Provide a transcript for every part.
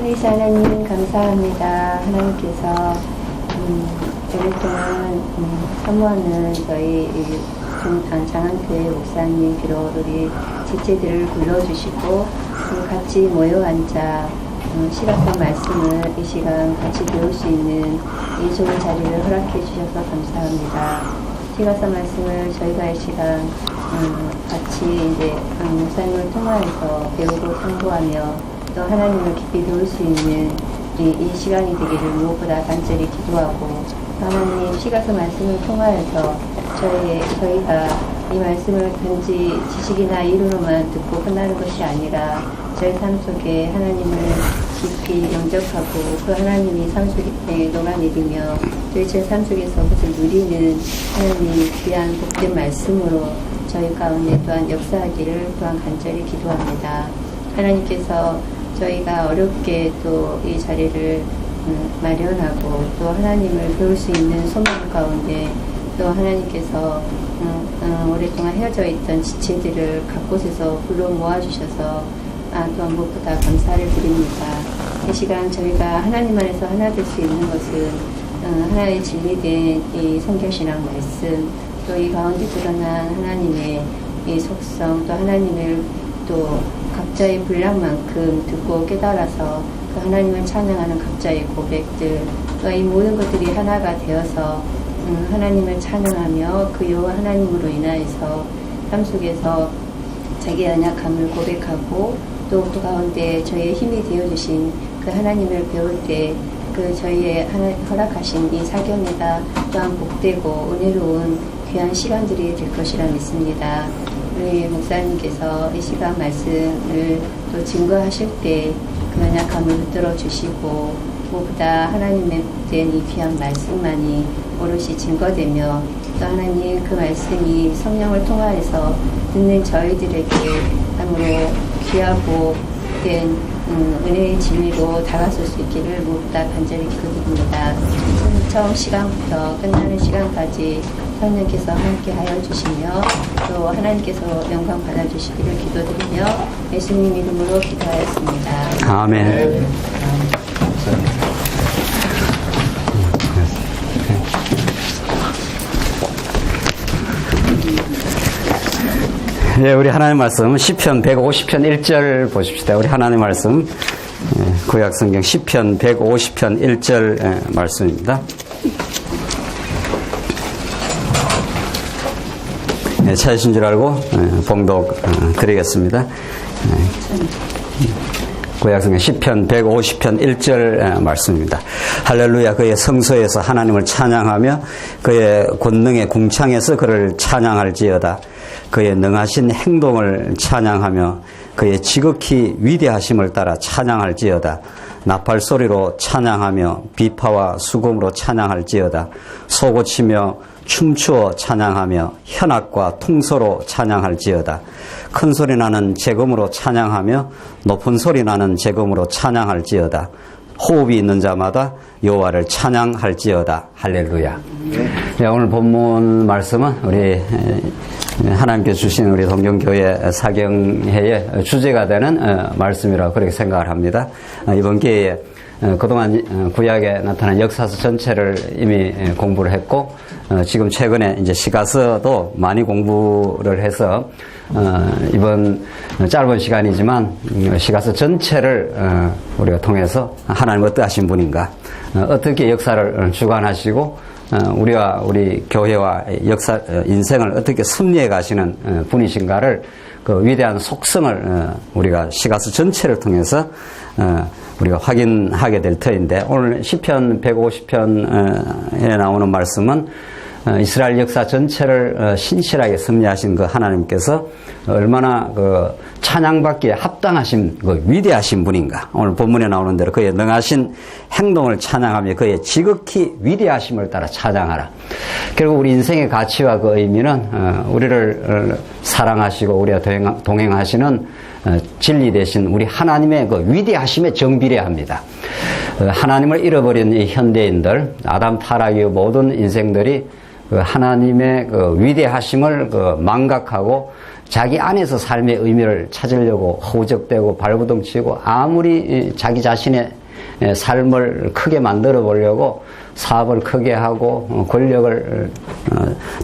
살아계신 하나님 감사합니다. 하나님께서 오랫동안 사모하는 저희 장한교회 목사님 비록 우리 지체들을 불러주시고 같이 모여 앉아 시각성 말씀을 이 시간 같이 배울 수 있는 이 좋은 자리를 허락해 주셔서 감사합니다. 시각성 말씀을 저희가 이 시간 같이 이제 목사님을 통하여서 배우고 참고하며 또 하나님을 깊이 배울 수 있는 이 시간이 되기를 무엇보다 간절히 기도하고 하나님 시각성 말씀을 통하여서 저희가 이 말씀을 단지 지식이나 이론으로만 듣고 끝나는 것이 아니라 저희 삶 속에 하나님을 깊이 영접하고 그 하나님이 삶 속에 녹아내리며 저희 제 삶 속에서 그것을 누리는 하나님의 귀한 복된 말씀으로 저희 가운데 또한 역사하기를 또한 간절히 기도합니다. 하나님께서 저희가 어렵게 또 이 자리를 마련하고 또 하나님을 배울 수 있는 소망 가운데 또 하나님께서 오랫동안 헤어져 있던 지체들을 각 곳에서 불러 모아주셔서 또한 무엇보다 감사를 드립니다. 이 시간 저희가 하나님 안에서 하나 될 수 있는 것은 하나의 진리된 이 성경신앙 말씀 또 이 가운데 드러난 하나님의 이 속성 또 하나님을 또 각자의 분량만큼 듣고 깨달아서 그 하나님을 찬양하는 각자의 고백들 또 이 모든 것들이 하나가 되어서 하나님을 찬양하며 그 여호와 하나님으로 인하여서 삶 속에서 자기의 연약함을 고백하고 또 그 가운데 저희의 힘이 되어주신 그 하나님을 배울 때 그 저희의 허락하신 이 사경회가 또한 복되고 은혜로운 귀한 시간들이 될 것이라 믿습니다. 우리 목사님께서 이 시간 말씀을 또 증거하실 때 그 연약함을 붙들어 주시고 무엇보다 하나님의 복된 이 귀한 말씀만이 오롯이 증거되며 또 하나님 그 말씀이 성령을 통하여서 듣는 저희들에게 참으로 귀하고 된 은혜의 진리로 다가설 수 있기를 무엇보다 간절히 기도드립니다. 처음 시간부터 끝나는 시간까지 성령께서 함께 하여 주시며 또 하나님께서 영광 받아주시기를 기도드리며 예수님 이름으로 기도하였습니다. 아멘. 예, 우리 하나님 말씀 시편 150편 1절 보십시다. 우리 하나님 말씀 구약성경 시편 150편 1절 말씀입니다. 예, 찾으신 줄 알고 봉독 드리겠습니다. 구약성경 시편 150편 1절 말씀입니다. 할렐루야. 그의 성소에서 하나님을 찬양하며 그의 권능의 궁창에서 그를 찬양할지어다. 그의 능하신 행동을 찬양하며 그의 지극히 위대하심을 따라 찬양할지어다. 나팔 소리로 찬양하며 비파와 수금으로 찬양할지어다. 소고치며 춤추어 찬양하며 현악과 통소로 찬양할지어다. 큰 소리 나는 재금으로 찬양하며 높은 소리 나는 재금으로 찬양할지어다. 호흡이 있는 자마다 여호와를 찬양할지어다. 할렐루야. 네, 오늘 본문 말씀은 우리 하나님께서 주신 우리 동경교회 사경회의 주제가 되는 말씀이라고 그렇게 생각을 합니다. 이번 기회에 그동안 구약에 나타난 역사서 전체를 이미 공부를 했고 지금 최근에 이제 시가서도 많이 공부를 해서 이번 짧은 시간이지만 시가서 전체를 우리가 통해서 하나님 어떠하신 분인가, 어떻게 역사를 주관하시고 우리와 우리 교회와 역사 인생을 어떻게 섭리해 가시는 분이신가를 그 위대한 속성을 우리가 시가서 전체를 통해서 우리가 확인하게 될 터인데, 오늘 시편 150편에 나오는 말씀은 이스라엘 역사 전체를 신실하게 섭리하신 그 하나님께서 얼마나 그 찬양받기에 합당하신 그 위대하신 분인가. 오늘 본문에 나오는 대로 그의 능하신 행동을 찬양하며 그의 지극히 위대하심을 따라 찬양하라. 결국 우리 인생의 가치와 그 의미는 우리를 사랑하시고 우리와 동행하시는 진리 대신 우리 하나님의 그 위대하심에 정비례합니다. 하나님을 잃어버린 이 현대인들, 아담 타락 이후 모든 인생들이 그 하나님의 그 위대하심을 그 망각하고 자기 안에서 삶의 의미를 찾으려고 허우적대고 발부둥치고 아무리 자기 자신의 삶을 크게 만들어 보려고 사업을 크게 하고 권력을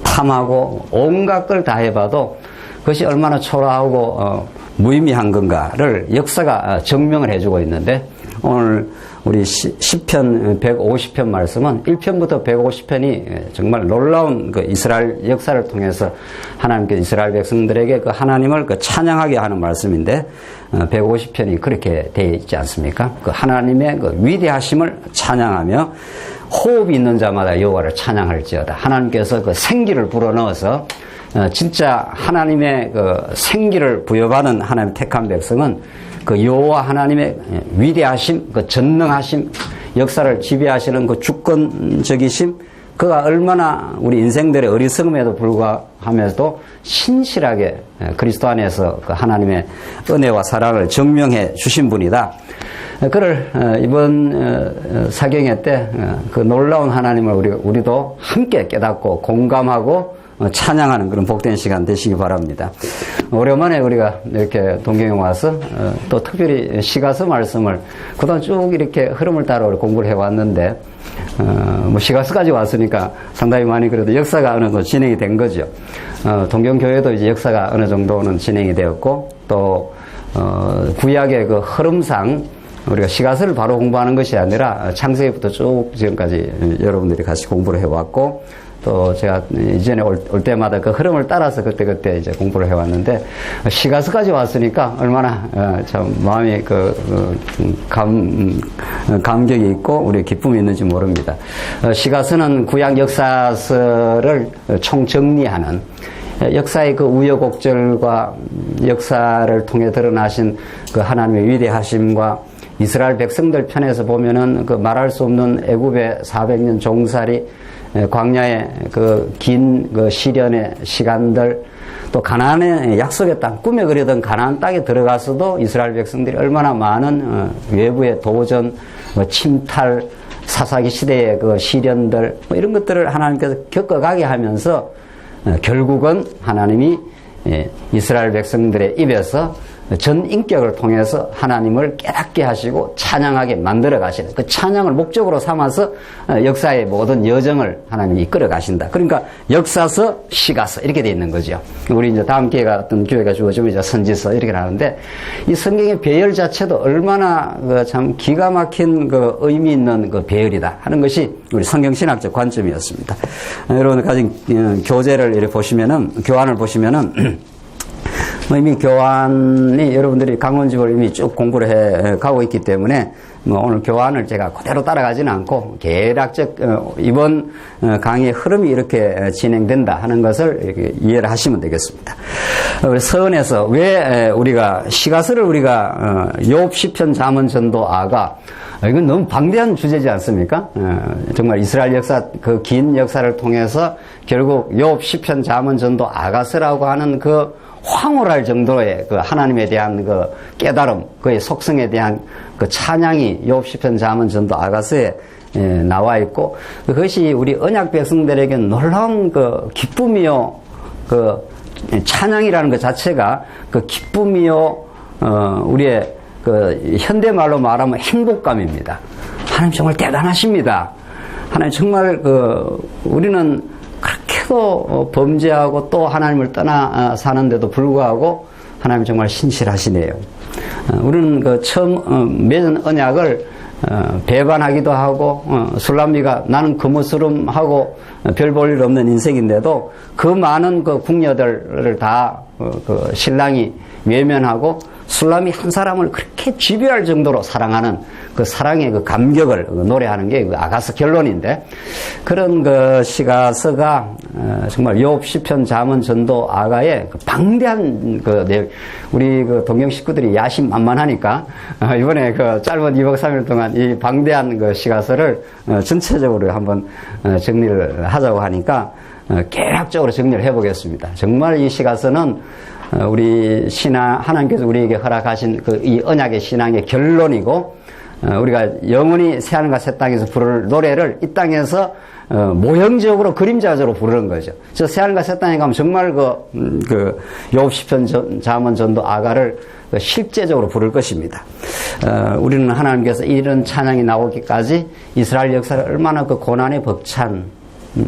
탐하고 온갖 걸 다 해봐도 그것이 얼마나 초라하고 무의미한 건가를 역사가 증명을 해주고 있는데, 오늘 우리 시편 150편 말씀은 1편부터 150편이 정말 놀라운 그 이스라엘 역사를 통해서 하나님께서 이스라엘 백성들에게 그 하나님을 그 찬양하게 하는 말씀인데, 150편이 그렇게 되어 있지 않습니까? 그 하나님의 그 위대하심을 찬양하며 호흡이 있는 자마다 여호와를 찬양할지어다. 하나님께서 그 생기를 불어넣어서 진짜 하나님의 그 생기를 부여받은 하나님 택한 백성은 그 여호와 하나님의 위대하심, 그 전능하심, 역사를 지배하시는 그 주권적이심, 그가 얼마나 우리 인생들의 어리석음에도 불구하면서도 신실하게 그리스도 안에서 그 하나님의 은혜와 사랑을 증명해 주신 분이다. 그를 이번 사경회 때 그 놀라운 하나님을 우리도 함께 깨닫고 공감하고 찬양하는 그런 복된 시간 되시기 바랍니다. 오랜만에 우리가 이렇게 동경에 와서 또 특별히 시가서 말씀을 그동안 쭉 이렇게 흐름을 따라 공부를 해왔는데, 뭐 시가서까지 왔으니까 상당히 많이 그래도 역사가 어느 정도 진행이 된 거죠. 동경교회도 이제 역사가 어느 정도는 진행이 되었고, 또 구약의 그 흐름상 우리가 시가서를 바로 공부하는 것이 아니라 창세기부터 쭉 지금까지 여러분들이 같이 공부를 해왔고, 또 제가 이전에 올 때마다 그 흐름을 따라서 그때 이제 공부를 해왔는데, 시가서까지 왔으니까 얼마나 참 마음이 감격이 있고 우리 기쁨이 있는지 모릅니다. 시가서는 구약 역사서를 총정리하는, 역사의 그 우여곡절과 역사를 통해 드러나신 그 하나님의 위대하심과 이스라엘 백성들 편에서 보면은 그 말할 수 없는 애굽의 400년 종살이, 광야의 그 긴 그 시련의 시간들, 또 가나안의 약속의 땅, 꿈에 그리던 가나안 땅에 들어가서도 이스라엘 백성들이 얼마나 많은 외부의 도전, 침탈, 사사기 시대의 그 시련들, 이런 것들을 하나님께서 겪어가게 하면서 결국은 하나님이 이스라엘 백성들의 입에서 전 인격을 통해서 하나님을 깨닫게 하시고 찬양하게 만들어 가시는, 그 찬양을 목적으로 삼아서 역사의 모든 여정을 하나님이 이끌어 가신다. 그러니까 역사서, 시가서 이렇게 돼 있는 거죠. 우리 이제 다음 기회가 어떤 기회가 주어지면 이제 선지서 이렇게 나오는데, 이 성경의 배열 자체도 얼마나 참 기가 막힌 그 의미 있는 그 배열이다 하는 것이 우리 성경신학적 관점이었습니다. 여러분 가진 교재를 이렇게 보시면은, 교환을 보시면은 이미 교환이 여러분들이 강론집을 이미 쭉 공부를 해 가고 있기 때문에 오늘 교환을 제가 그대로 따라가지는 않고 개략적 이번 강의의 흐름이 이렇게 진행된다 하는 것을 이렇게 이해를 하시면 되겠습니다. 우리 서원에서 왜 우리가 시가서를 우리가 욥, 시편, 잠언, 전도, 아가, 이건 너무 방대한 주제지 않습니까? 정말 이스라엘 역사, 그 긴 역사를 통해서 결국 욥, 시편, 잠언, 전도, 아가서라고 하는 그 황홀할 정도의 그 하나님에 대한 그 깨달음, 그의 속성에 대한 그 찬양이 욥, 시편, 잠언, 전도, 아가서에 나와 있고, 그것이 우리 언약 백성들에게 놀라운 그 기쁨이요, 그 찬양이라는 것 자체가 그 기쁨이요, 우리의 그 현대말로 말하면 행복감입니다. 하나님 정말 대단하십니다. 하나님 정말 우리는 그렇게도 범죄하고 또 하나님을 떠나 사는데도 불구하고 하나님 정말 신실하시네요. 우리는 처음 맺은 언약을 배반하기도 하고, 술람미가 나는 거무스름하고 별 볼 일 없는 인생인데도 그 많은 그 궁녀들을 다 신랑이 외면하고 술람이 한 사람을 그렇게 지배할 정도로 사랑하는 그 사랑의 그 감격을 노래하는 게 그 아가서 결론인데, 그런 그 시가서가 정말 욥, 시편, 잠언, 전도, 아가의 그 방대한 그 내용, 우리 그 동경 식구들이 야심만만하니까 이번에 그 짧은 2박 3일 동안 이 방대한 그 시가서를 전체적으로 한번 정리를 하자고 하니까 개략적으로 정리를 해보겠습니다. 정말 이 시가서는 우리 하나님께서 우리에게 허락하신 이 언약의 신앙의 결론이고, 우리가 영원히 새하늘과 새 땅에서 부를 노래를 이 땅에서 모형적으로 그림자적으로 부르는 거죠. 저 새하늘과 새 땅에 가면 정말 그 욥 시편 잠언 전도 아가를 실제적으로 부를 것입니다. 우리는 하나님께서 이런 찬양이 나오기까지 이스라엘 역사를 얼마나 그 고난에 벅찬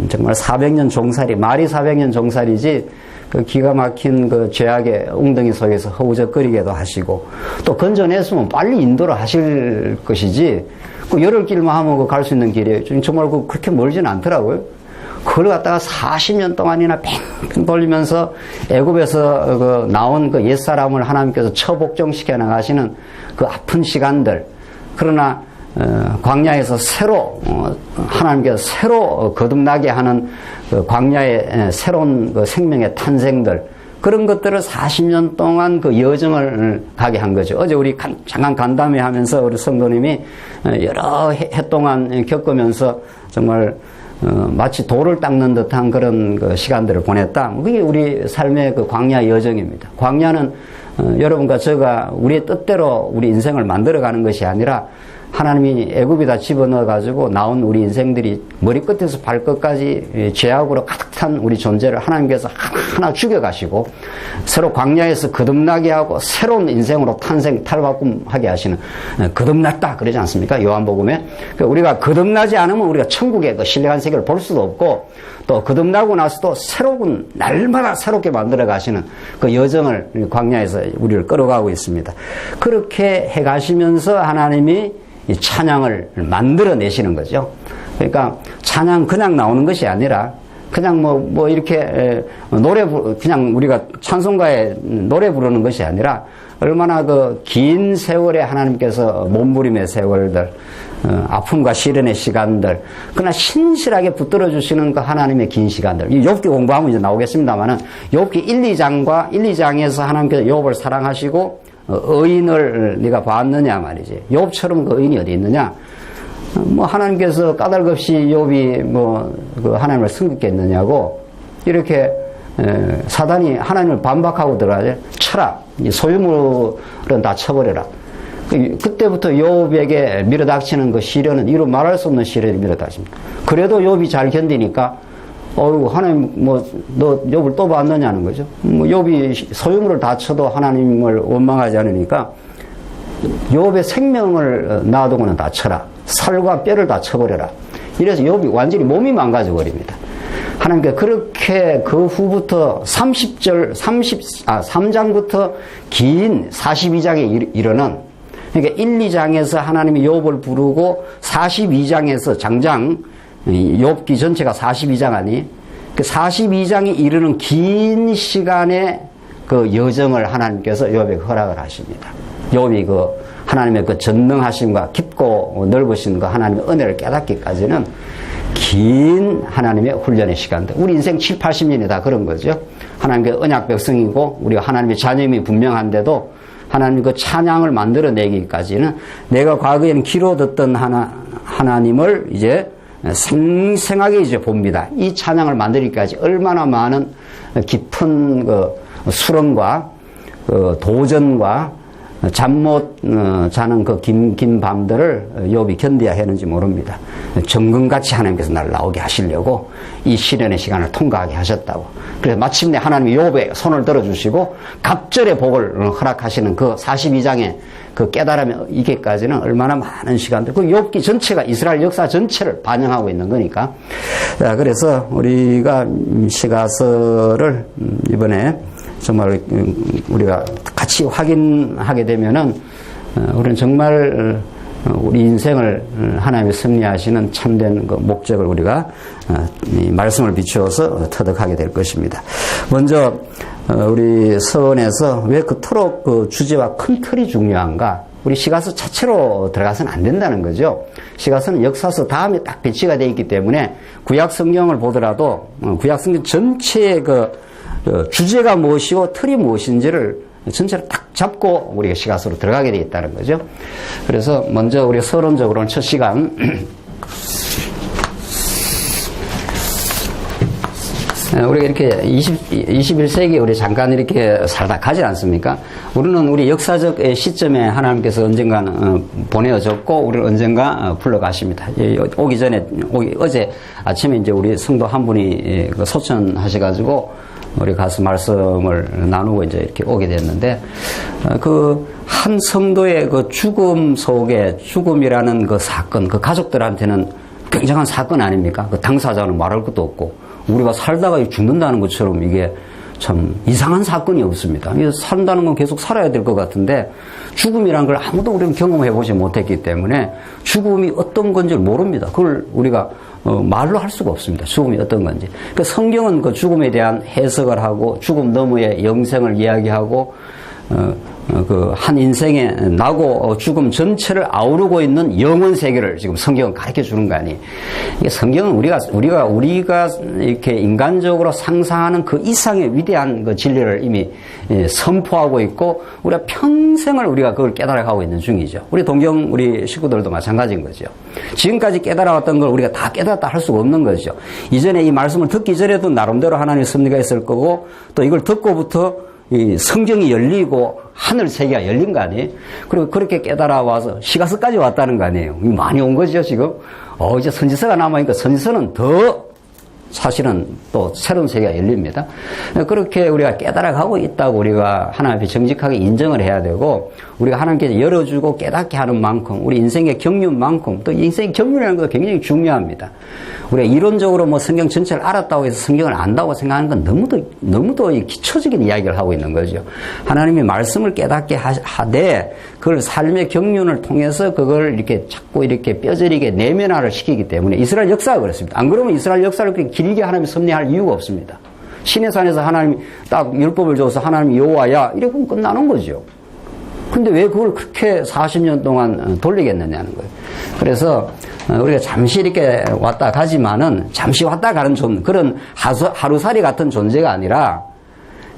정말 400년 종살이, 말이 400년 종살이지 그 기가 막힌 그 죄악의 웅덩이 속에서 허우적거리게도 하시고 또 건져냈으면 빨리 인도를 하실 것이지 그 열흘 길만 하면 갈 수 있는 길이에요. 정말 그렇게 멀지는 않더라고요. 그걸 갖다가 40년 동안이나 팽팽 돌리면서 애굽에서 나온 그 옛사람을 하나님께서 처복종시켜 나가시는 그 아픈 시간들. 그러나 광야에서 새로 하나님께서 새로 거듭나게 하는 그 광야의 새로운 그 생명의 탄생들, 그런 것들을 40년 동안 그 여정을 가게 한 거죠. 어제 우리 잠깐 간담회 하면서 우리 성도님이 여러 해 동안 겪으면서 정말 마치 돌을 닦는 듯한 그런 그 시간들을 보냈다. 그게 우리 삶의 그 광야 여정입니다. 광야는 여러분과 제가 우리의 뜻대로 우리 인생을 만들어가는 것이 아니라 하나님이 애굽에다 집어넣어가지고 나온 우리 인생들이 머리끝에서 발끝까지 죄악으로 가득 찬 우리 존재를 하나님께서 하나하나 죽여가시고 새로 광야에서 거듭나게 하고 새로운 인생으로 탈바꿈하게 하시는, 거듭났다 그러지 않습니까? 요한복음에. 우리가 거듭나지 않으면 우리가 천국의 그 신령한 세계를 볼 수도 없고 또 거듭나고 나서도 새로운 날마다 새롭게 만들어 가시는 그 여정을 광야에서 우리를 끌어가고 있습니다. 그렇게 해가시면서 하나님이 이 찬양을 만들어내시는 거죠. 그러니까 찬양 그냥 나오는 것이 아니라 그냥 뭐 이렇게 그냥 우리가 찬송가에 노래 부르는 것이 아니라 얼마나 그 긴 세월에 하나님께서 몸부림의 세월들, 아픔과 시련의 시간들, 그러나 신실하게 붙들어 주시는 그 하나님의 긴 시간들. 이 욥기 공부하면 이제 나오겠습니다만은 욥기 1, 2장에서 하나님께서 욥을 사랑하시고 의인을 네가 봤느냐 말이지. 욥처럼 그 의인이 어디 있느냐? 뭐 하나님께서 까닭없이 욥이 그 하나님을 섬겼겠느냐고 이렇게 사단이 하나님을 반박하고 들어가죠. 쳐라. 소유물은 다 쳐버려라. 그때부터 욥에게 밀어닥치는 그 시련은 이루 말할 수 없는 시련이 밀어닥칩니다. 그래도 욥이 잘 견디니까 하나님, 너 욥을 또 봤느냐는 거죠. 욥이 소유물을 다 쳐도 하나님을 원망하지 않으니까 욥의 생명을 놔두고는 다 쳐라. 살과 뼈를 다 쳐버려라. 이래서 욥이 완전히 몸이 망가져 버립니다. 하나님께서 그렇게 그 후부터 3장부터 긴 42장에 이르는, 그러니까 1, 2장에서 하나님이 욥을 부르고 42장에서 장장, 욥기 전체가 42장 아니? 그 42장에 이르는 긴 시간의 그 여정을 하나님께서 욥에게 허락을 하십니다. 욥이 그 하나님의 그 전능하심과 깊고 넓으신 그 하나님의 은혜를 깨닫기까지는 긴 하나님의 훈련의 시간들. 우리 인생 7, 80년이 다 그런 거죠. 하나님의 언약 백성이고 우리가 하나님의 자녀임이 분명한데도 하나님 그 찬양을 만들어내기까지는 내가 과거에는 귀로 듣던 하나님을 이제 생생하게 이제 봅니다. 이 찬양을 만들기까지 얼마나 많은 깊은 그 수렁과 그 도전과 잠 못 자는 그 긴 밤들을 욥이 견뎌야 하는지 모릅니다. 정금같이 하나님께서 나를 나오게 하시려고 이 시련의 시간을 통과하게 하셨다고. 그래서 마침내 하나님이 욥의 손을 들어주시고 갑절의 복을 허락하시는 그 42장의 그 깨달음이 이게까지는 얼마나 많은 시간들, 그 욥기 전체가 이스라엘 역사 전체를 반영하고 있는 거니까. 자, 그래서 우리가 시가서를 이번에 정말 우리가 같이 확인하게 되면은 우리는 정말 우리 인생을 하나님이 섭리하시는 참된 그 목적을 우리가 이 말씀을 비추어서 터득하게 될 것입니다. 먼저 우리 서원에서 왜 그토록 그 주제와 큰 틀이 중요한가? 우리 시가서 자체로 들어가서는 안 된다는 거죠. 시가서는 역사서 다음에 딱 배치가 되어 있기 때문에 구약 성경을 보더라도 구약 성경 전체의 그 주제가 무엇이고 틀이 무엇인지를 전체를 딱 잡고 우리가 시가서로 들어가게 되어 있다는 거죠. 그래서 먼저 우리가 서론적으로는 첫 시간 우리가 이렇게 21세기에 우리 잠깐 이렇게 살다 가지 않습니까? 우리는 우리 역사적 시점에 하나님께서 언젠가는 보내어졌고, 우리를 언젠가 불러가십니다. 오기 전에, 어제 아침에 이제 우리 성도 한 분이 소천하셔가지고, 우리 가서 말씀을 나누고 이제 이렇게 오게 됐는데, 한 성도의 그 죽음 속에, 죽음이라는 그 사건, 그 가족들한테는 굉장한 사건 아닙니까? 그 당사자는 말할 것도 없고, 우리가 살다가 죽는다는 것처럼 이게 참 이상한 사건이 없습니다. 산다는 건 계속 살아야 될 것 같은데, 죽음이란 걸 아무도 우리는 경험해보지 못했기 때문에 죽음이 어떤 건지 모릅니다. 그걸 우리가 말로 할 수가 없습니다. 죽음이 어떤 건지. 그 성경은 그 죽음에 대한 해석을 하고, 죽음 너머의 영생을 이야기하고, 한 인생에 나고 죽음 전체를 아우르고 있는 영원 세계를 지금 성경은 가르쳐 주는 거 아니에요. 이게 성경은 우리가 이렇게 인간적으로 상상하는 그 이상의 위대한 그 진리를 이미 선포하고 있고, 우리가 평생을 우리가 그걸 깨달아가고 있는 중이죠. 우리 식구들도 마찬가지인 거죠. 지금까지 깨달아왔던 걸 우리가 다 깨달았다 할 수가 없는 거죠. 이전에 이 말씀을 듣기 전에도 나름대로 하나님의 섭리가 있을 거고, 또 이걸 듣고부터 이 성경이 열리고 하늘 세계가 열린 거 아니에요? 그리고 그렇게 깨달아 와서 시가서까지 왔다는 거 아니에요? 많이 온 거죠, 지금? 이제 선지서가 남아있으니까 선지서는 더 사실은 또 새로운 세계가 열립니다. 그렇게 우리가 깨달아가고 있다고 우리가 하나님 앞에 정직하게 인정을 해야 되고, 우리가 하나님께서 열어주고 깨닫게 하는 만큼, 우리 인생의 경륜만큼, 또 인생의 경륜이라는 것도 굉장히 중요합니다. 우리가 이론적으로 뭐 성경 전체를 알았다고 해서 성경을 안다고 생각하는 건 너무도 기초적인 이야기를 하고 있는 거죠. 하나님이 말씀을 깨닫게 하되, 그걸 삶의 경륜을 통해서 그걸 이렇게 자꾸 이렇게 뼈저리게 내면화를 시키기 때문에 이스라엘 역사가 그렇습니다. 안 그러면 이스라엘 역사를 그렇게 길게 하나님이 섭리할 이유가 없습니다. 시내산에서 하나님이 딱 율법을 줘서 하나님이 여호와야 이렇게 끝나는 거죠. 근데 왜 그걸 그렇게 40년 동안 돌리겠느냐는 거예요. 그래서 우리가 잠시 이렇게 왔다 가지만은, 잠시 왔다 가는 그런 하루살이 같은 존재가 아니라,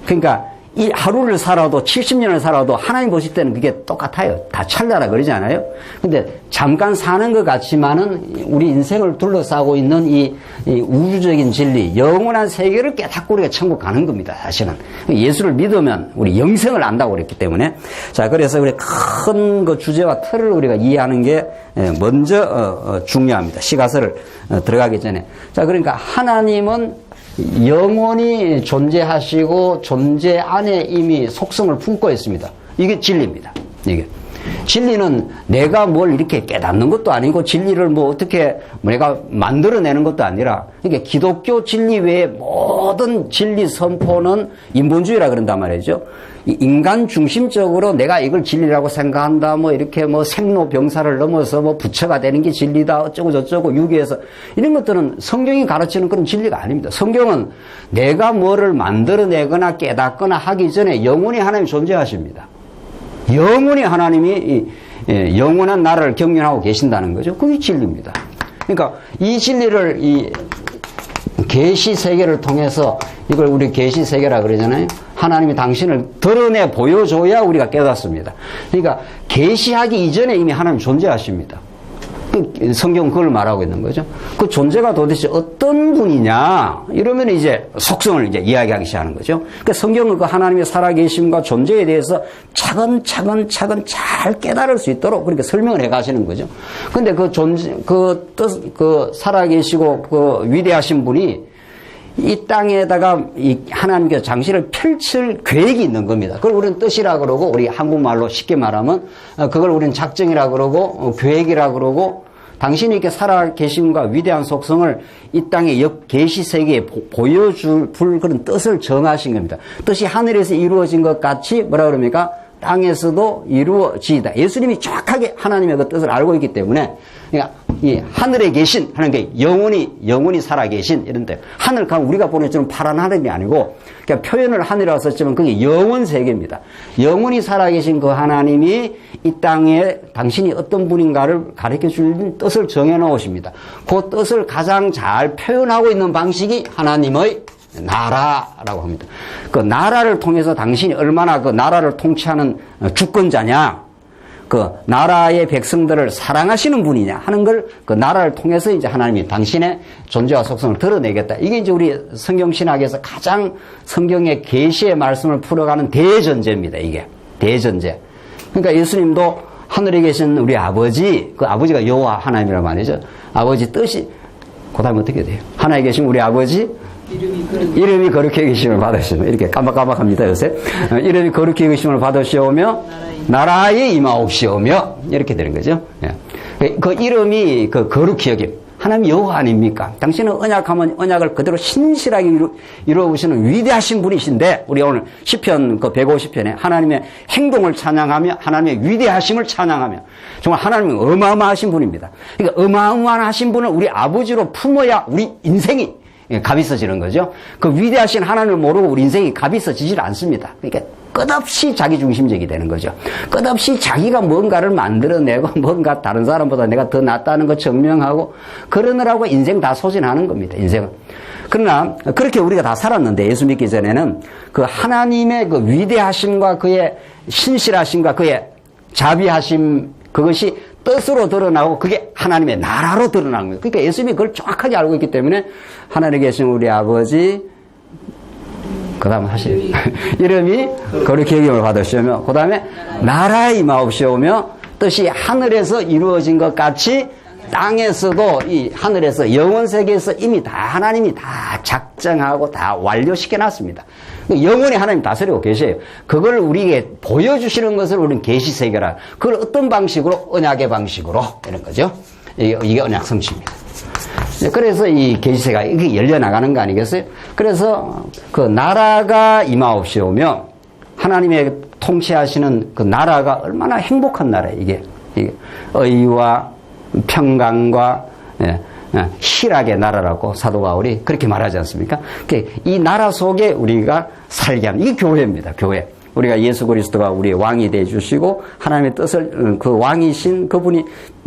그러니까 이 하루를 살아도 70년을 살아도 하나님 보실 때는 그게 똑같아요. 다 찰나라 그러잖아요. 근데 잠깐 사는 것 같지만은 우리 인생을 둘러싸고 있는 이 우주적인 진리, 영원한 세계를 깨닫고 우리가 천국 가는 겁니다. 사실은 예수를 믿으면 우리 영생을 안다고 그랬기 때문에. 자, 그래서 우리 큰 그 주제와 틀을 우리가 이해하는 게 먼저 중요합니다. 시가서를 들어가기 전에. 자, 그러니까 하나님은 영원히 존재하시고 존재 안에 이미 속성을 품고 있습니다. 이게 진리입니다. 이게 진리는 내가 뭘 이렇게 깨닫는 것도 아니고, 진리를 뭐 어떻게 내가 만들어내는 것도 아니라, 그러니까 기독교 진리 외에 모든 진리 선포는 인본주의라 그런단 말이죠. 인간 중심적으로 내가 이걸 진리라고 생각한다, 뭐 이렇게 뭐 생로병사를 넘어서 뭐 부처가 되는 게 진리다, 어쩌고 저쩌고 유기해서, 이런 것들은 성경이 가르치는 그런 진리가 아닙니다. 성경은 내가 뭐를 만들어내거나 깨닫거나 하기 전에 영원히 하나님이 존재하십니다. 영원히 하나님이 영원한 나라를 경륜하고 계신다는 거죠. 그게 진리입니다. 그러니까 이 진리를 이 계시 세계를 통해서, 이걸 우리 계시 세계라 그러잖아요. 하나님이 당신을 드러내 보여줘야 우리가 깨닫습니다. 그러니까 계시하기 이전에 이미 하나님 존재하십니다. 성경은 그걸 말하고 있는 거죠. 그 존재가 도대체 어떤 분이냐, 이러면 이제 속성을 이제 이야기하기 시작하는 거죠. 그러니까 성경은 그 하나님의 살아계심과 존재에 대해서 차근차근 잘 깨달을 수 있도록 그렇게 설명을 해 가시는 거죠. 근데 그 존재, 그 살아계시고 그 위대하신 분이 이 땅에다가 이 하나님께서 장시를 펼칠 계획이 있는 겁니다. 그걸 우리는 뜻이라 그러고, 우리 한국말로 쉽게 말하면 그걸 우리는 작정이라 그러고, 계획이라 그러고, 당신이 이렇게 살아계심과 위대한 속성을 이 땅의 계시 세계에 보여줄 그런 뜻을 정하신 겁니다. 뜻이 하늘에서 이루어진 것 같이 뭐라 그럽니까? 땅에서도 이루어지이다. 예수님이 정확하게 하나님의 그 뜻을 알고 있기 때문에, 그러니까 이 하늘에 계신 하나님께 영원히 살아계신, 이런데 하늘 가면 우리가 보는 것처럼 파란 하늘이 아니고, 그러니까 표현을 하늘이라고 썼지만 그게 영원 세계입니다. 영원히 살아계신 그 하나님이 이 땅에 당신이 어떤 분인가를 가르쳐 주는 뜻을 정해 놓으십니다. 그 뜻을 가장 잘 표현하고 있는 방식이 하나님의 나라라고 합니다. 그 나라를 통해서 당신이 얼마나 그 나라를 통치하는 주권자냐, 그 나라의 백성들을 사랑하시는 분이냐 하는 걸 그 나라를 통해서 이제 하나님이 당신의 존재와 속성을 드러내겠다. 이게 이제 우리 성경신학에서 가장 성경의 계시의 말씀을 풀어가는 대전제입니다. 이게 대전제. 그러니까 예수님도 하늘에 계신 우리 아버지, 그 아버지가 여호와 하나님이란 말이죠. 아버지 뜻이 그 다음에 어떻게 돼요? 하나에 계신 우리 아버지 이름이 거룩히 계심을 받으시며, 이렇게 깜박깜박합니다 요새. 이름이 거룩히 계심을 받으시오며 나라에 임하옵시오며, 이렇게 되는 거죠. 그 이름이 그 거룩히 여김, 하나님 여호와 아닙니까? 당신은 언약하면 언약을 그대로 신실하게 이루어오시는 위대하신 분이신데, 우리 오늘 시편 그 150편에 하나님의 행동을 찬양하며 하나님의 위대하심을 찬양하며, 정말 하나님은 어마어마하신 분입니다. 그러니까 어마어마하신 분을 우리 아버지로 품어야 우리 인생이 값이 있어지는 거죠. 그 위대하신 하나님을 모르고 우리 인생이 값이 있어지질 않습니다. 그러니까 끝없이 자기중심적이 되는 거죠. 끝없이 자기가 뭔가를 만들어내고 뭔가 다른 사람보다 내가 더 낫다는 거 증명하고 그러느라고 인생 다 소진하는 겁니다. 인생은. 그러나 그렇게 우리가 다 살았는데, 예수 믿기 전에는 그 하나님의 그 위대하심과 그의 신실하심과 그의 자비하심, 그것이 뜻으로 드러나고 그게 하나님의 나라로 드러나는 거예요. 그러니까 예수님이 그걸 정확하게 알고 있기 때문에 하늘에 계신 우리 아버지, 그 다음 하시 이름이 거룩히 여김을 받으시오며, 그 다음에 나라에 임하옵시오며, 뜻이 하늘에서 이루어진 것 같이 땅에서도, 이 하늘에서 영원 세계에서 이미 다 하나님이 다 작정하고 다 완료시켜 놨습니다. 영원히 하나님 다스리고 계셔요. 그걸 우리에게 보여주시는 것을 우리는 계시세계라. 그걸 어떤 방식으로? 언약의 방식으로, 이런 거죠. 이게 언약 성취입니다. 그래서 이 계시세가 이게 열려나가는 거 아니겠어요? 그래서 그 나라가 임하옵시오며, 하나님의 통치하시는 그 나라가 얼마나 행복한 나라예요. 이게 의와 평강과 희락의 나라라고 사도 바울이 그렇게 말하지 않습니까? 이 나라 속에 우리가 살게 하는, 이게 교회입니다. 교회. 우리가 예수 그리스도가 우리의 왕이 되어 주시고 하나님의 뜻을, 그 왕이신 그분이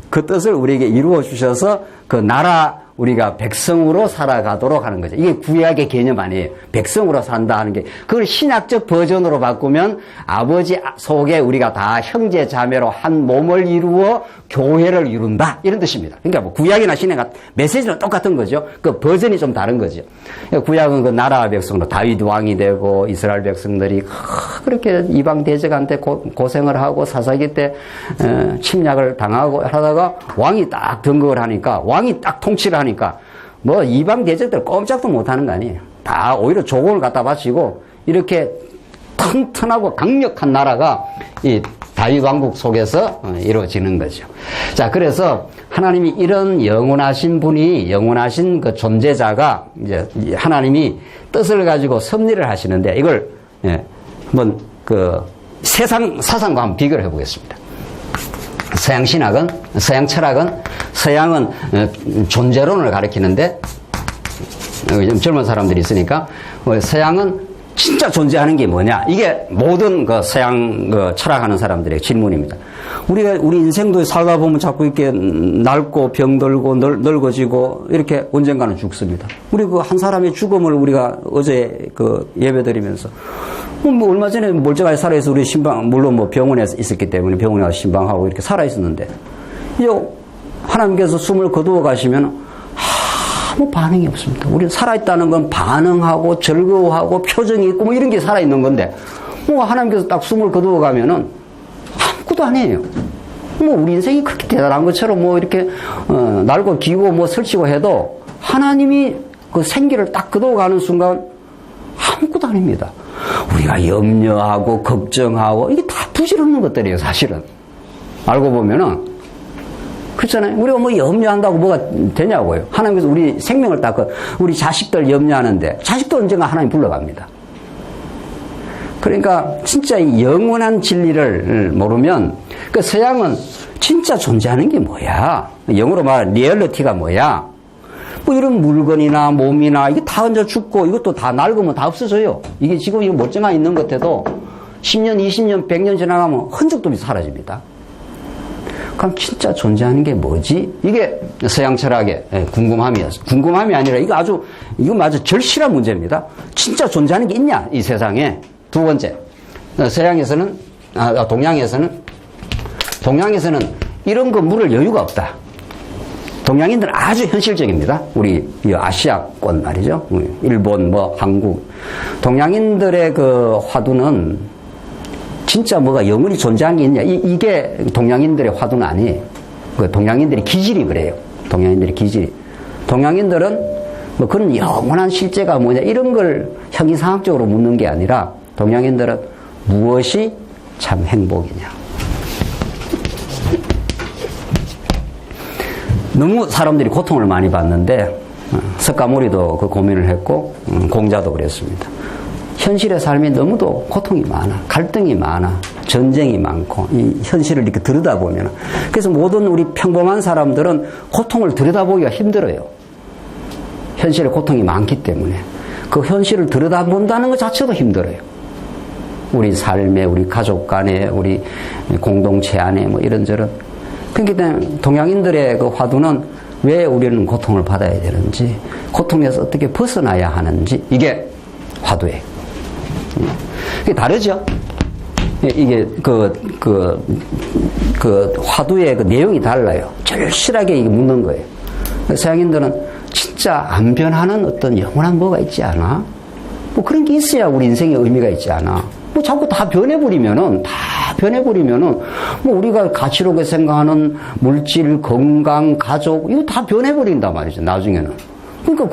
그 뜻을 우리에게 이루어 주셔서 그 나라, 우리가 백성으로 살아가도록 하는 거죠. 이게 구약의 개념 아니에요. 백성으로 산다 하는 게. 그걸 신약적 버전으로 바꾸면 아버지 속에 우리가 다 형제 자매로 한 몸을 이루어 교회를 이룬다, 이런 뜻입니다. 그러니까 뭐 구약이나 신약 메시지는 똑같은 거죠. 그 버전이 좀 다른 거죠. 구약은 그 나라 백성으로 다윗 왕이 되고 이스라엘 백성들이 그렇게 이방 대적한테 고생을 하고 사사기 때 침략을 당하고 하다가 왕이 딱 등극을 하니까, 왕이 딱 통치를 하니까 뭐 이방 대적들 꼼짝도 못하는 거 아니에요. 다 오히려 조공을 갖다 바치고 이렇게 튼튼하고 강력한 나라가 이 다윗 왕국 속에서 이루어지는 거죠. 자, 그래서 하나님이 이런 영원하신 분이, 영원하신 그 존재자가 이제 하나님이 뜻을 가지고 섭리를 하시는데, 이걸 한번 그 세상 사상과 한번 비교를 해보겠습니다. 서양 신학은, 서양 철학은, 서양은 존재론을 가리키는데, 요즘 젊은 사람들이 있으니까, 서양은 진짜 존재하는 게 뭐냐? 이게 모든 그 서양 그 철학하는 사람들의 질문입니다. 우리 인생도 살다 보면 자꾸 이렇게 낡고 병들고 늙어지고 이렇게 언젠가는 죽습니다. 우리 그 한 사람의 죽음을 우리가 어제 그 예배드리면서 뭐 얼마 전에 멀쩡하게 살아있어 우리 신방, 물론 뭐 병원에 있었기 때문에 병원에 가서 신방하고 이렇게 살아있었는데, 이제 하나님께서 숨을 거두어 가시면 아무 반응이 없습니다. 우리는 살아있다는 건 반응하고 즐거워하고 표정이 있고 뭐 이런 게 살아있는 건데, 뭐 하나님께서 딱 숨을 거두어 가면은 아무것도 아니에요. 뭐 우리 인생이 그렇게 대단한 것처럼 뭐 이렇게 날고 기고 뭐 설치고 해도 하나님이 그 생기를 딱 거두어 가는 순간 아무것도 아닙니다. 우리가 염려하고 걱정하고 이게 다 부질없는 것들이에요, 사실은. 알고 보면은. 그렇잖아요. 우리가 뭐 염려한다고 뭐가 되냐고요. 하나님께서 우리 생명을 딱, 우리 자식들 염려하는데, 자식도 언젠가 하나님 불러갑니다. 그러니까, 진짜 이 영원한 진리를 모르면, 그 서양은 진짜 존재하는 게 뭐야? 영어로 말하면 리얼리티가 뭐야? 뭐 이런 물건이나 몸이나, 이게 다 언제 죽고, 이것도 다 낡으면 다 없어져요. 이게 지금 이거 멀쩡하게 있는 것 같아도, 10년, 20년, 100년 지나가면 흔적도 사라집니다. 그럼 진짜 존재하는 게 뭐지? 이게 서양 철학의 궁금함이었어요. 궁금함이 아니라 이거 아주 절실한 문제입니다. 진짜 존재하는 게 있냐, 이 세상에? 두 번째, 동양에서는 동양에서는 이런 거 물을 여유가 없다. 동양인들은 아주 현실적입니다. 우리 아시아권 말이죠. 일본, 한국. 동양인들의 그 화두는 진짜 뭐가 영원히 존재한 게 있냐. 이게 동양인들의 화두는 아니에요. 그 동양인들의 기질이 그래요. 동양인들의 기질이. 동양인들은 뭐 그런 영원한 실제가 뭐냐 이런 걸 형이상학적으로 묻는 게 아니라 동양인들은 무엇이 참 행복이냐. 너무 사람들이 고통을 많이 받는데 석가모니도 그 고민을 했고 공자도 그랬습니다. 현실의 삶이 너무도 고통이 많아. 갈등이 많아. 전쟁이 많고 이 현실을 이렇게 들여다보면 그래서 모든 우리 평범한 사람들은 고통을 들여다보기가 힘들어요. 현실의 고통이 많기 때문에 그 현실을 들여다본다는 것 자체도 힘들어요. 우리 삶에 우리 가족 간에 우리 공동체 안에 뭐 이런저런 그렇기 때문에 동양인들의 그 화두는 왜 우리는 고통을 받아야 되는지 고통에서 어떻게 벗어나야 하는지 이게 화두예요. 이게 다르죠? 이게 그 화두의 그 내용이 달라요. 절실하게 이게 묻는 거예요. 서양인들은 진짜 안 변하는 어떤 영원한 뭐가 있지 않아? 뭐 그런 게 있어야 우리 인생에 의미가 있지 않아? 뭐 자꾸 다 변해버리면은 뭐 우리가 가치롭게 생각하는 물질, 건강, 가족 이거 다 변해버린단 말이죠. 나중에는. 그러니까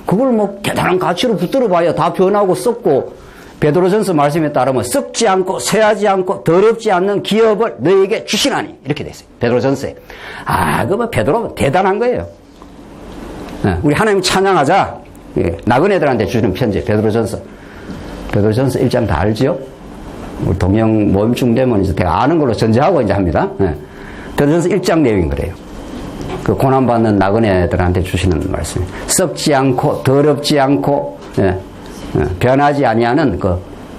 그걸 뭐 대단한 가치로 붙들어 봐야 다 변하고 썩고 베드로전서 말씀에 따르면 썩지 않고 쇠하지 않고 더럽지 않는 기업을 너에게 주시나니 이렇게 돼 있어요. 베드로전서에. 그거 베드로 대단한 거예요. 우리 하나님 찬양하자. 나그네들한테 주는 편지 베드로전서 1장 다 알죠? 우리 동영 모임중 되면 이제 제가 아는 걸로 전제하고 이제 합니다. 베드로전서 1장 내용이 그래요. 그 고난받는 나그네들한테 주시는 말씀. 썩지 않고 더럽지 않고 변하지 아니하는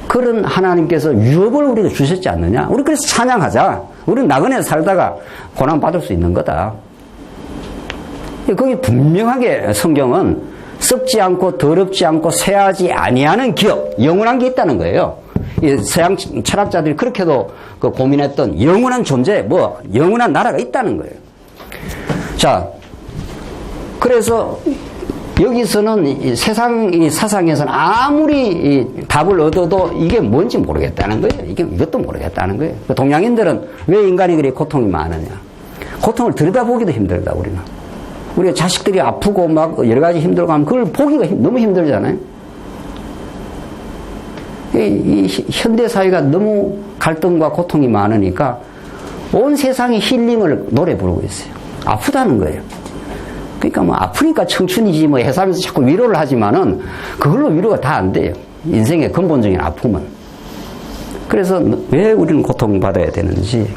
그런 하나님께서 유업을 우리가 주셨지 않느냐? 우리 그래서 찬양하자. 우리는 나그네 살다가 고난 받을 수 있는 거다. 거기 분명하게 성경은 썩지 않고 더럽지 않고 쇠하지 아니하는 기업, 영원한 게 있다는 거예요. 서양 철학자들이 그렇게도 고민했던 영원한 존재, 영원한 나라가 있다는 거예요. 자, 그래서 여기서는 세상 사상에서는 아무리 답을 얻어도 이게 뭔지 모르겠다는 거예요. 이것도 모르겠다는 거예요. 동양인들은 왜 인간이 그리 고통이 많으냐? 고통을 들여다보기도 힘들다, 우리는. 우리가 자식들이 아프고 막 여러 가지 힘들고 하면 그걸 보기가 너무 힘들잖아요. 이 현대 사회가 너무 갈등과 고통이 많으니까 온 세상이 힐링을 노래 부르고 있어요. 아프다는 거예요. 그러니까 뭐 아프니까 청춘이지 뭐 해서면서 자꾸 위로를 하지만은 그걸로 위로가 다 안 돼요. 인생의 근본적인 아픔은. 그래서 왜 우리는 고통받아야 되는지,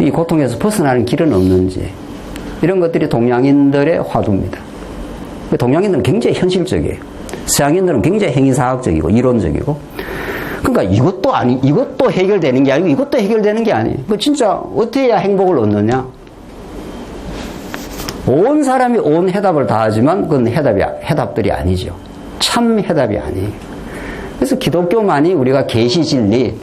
이 고통에서 벗어나는 길은 없는지, 이런 것들이 동양인들의 화두입니다. 동양인들은 굉장히 현실적이에요. 서양인들은 굉장히 행위사학적이고 이론적이고. 그러니까 이것도 해결되는 게 아니고 이것도 해결되는 게 아니에요. 진짜 어떻게 해야 행복을 얻느냐? 온 사람이 온 해답을 다 하지만 그건 해답들이 아니죠. 참 해답이 아니에요. 그래서 기독교만이 우리가 계시 진리,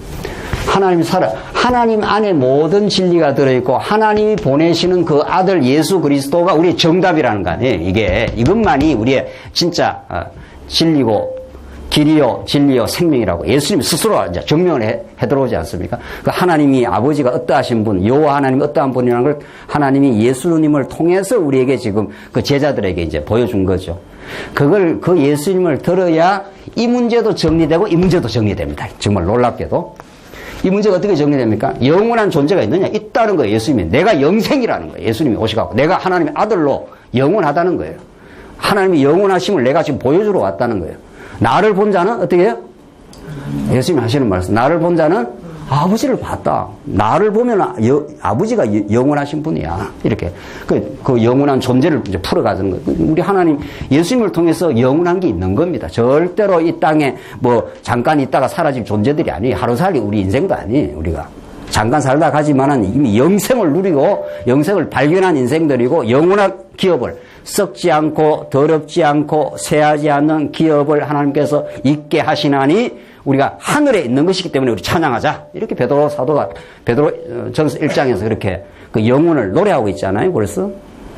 하나님 안에 모든 진리가 들어있고 하나님이 보내시는 그 아들 예수 그리스도가 우리의 정답이라는 거 아니에요. 이것만이 우리의 진짜 진리고 길이요 진리요 생명이라고 예수님이 스스로 이제 증명을 해 들어오지 않습니까? 그 하나님이 아버지가 어떠하신 분, 여호와 하나님이 어떠한 분이라는 걸 하나님이 예수님을 통해서 우리에게 지금 그 제자들에게 이제 보여준 거죠. 그 예수님을 들어야 이 문제도 정리되고 이 문제도 정리됩니다. 정말 놀랍게도. 이 문제가 어떻게 정리됩니까? 영원한 존재가 있느냐? 있다는 거예요. 예수님이. 내가 영생이라는 거예요. 예수님이 오셔갖고. 내가 하나님의 아들로 영원하다는 거예요. 하나님의 영원하심을 내가 지금 보여주러 왔다는 거예요. 나를 본 자는 어떻게 해요? 예수님이 하시는 말씀. 나를 본 자는 아버지를 봤다. 나를 보면 아버지가 영원하신 분이야. 이렇게. 그 영원한 존재를 이제 풀어가는 거예요. 우리 하나님, 예수님을 통해서 영원한 게 있는 겁니다. 절대로 이 땅에 뭐 잠깐 있다가 사라질 존재들이 아니에요. 하루살이 우리 인생도 아니에요. 우리가. 잠깐 살다 가지만은 이미 영생을 누리고 영생을 발견한 인생들이고 영원한 기업을 썩지 않고 더럽지 않고 쇠하지 않는 기업을 하나님께서 있게 하시나니 우리가 하늘에 있는 것이기 때문에 우리 찬양하자. 이렇게 베드로 사도가 베드로 전서 1장에서 그렇게 그 영혼을 노래하고 있잖아요. 벌써.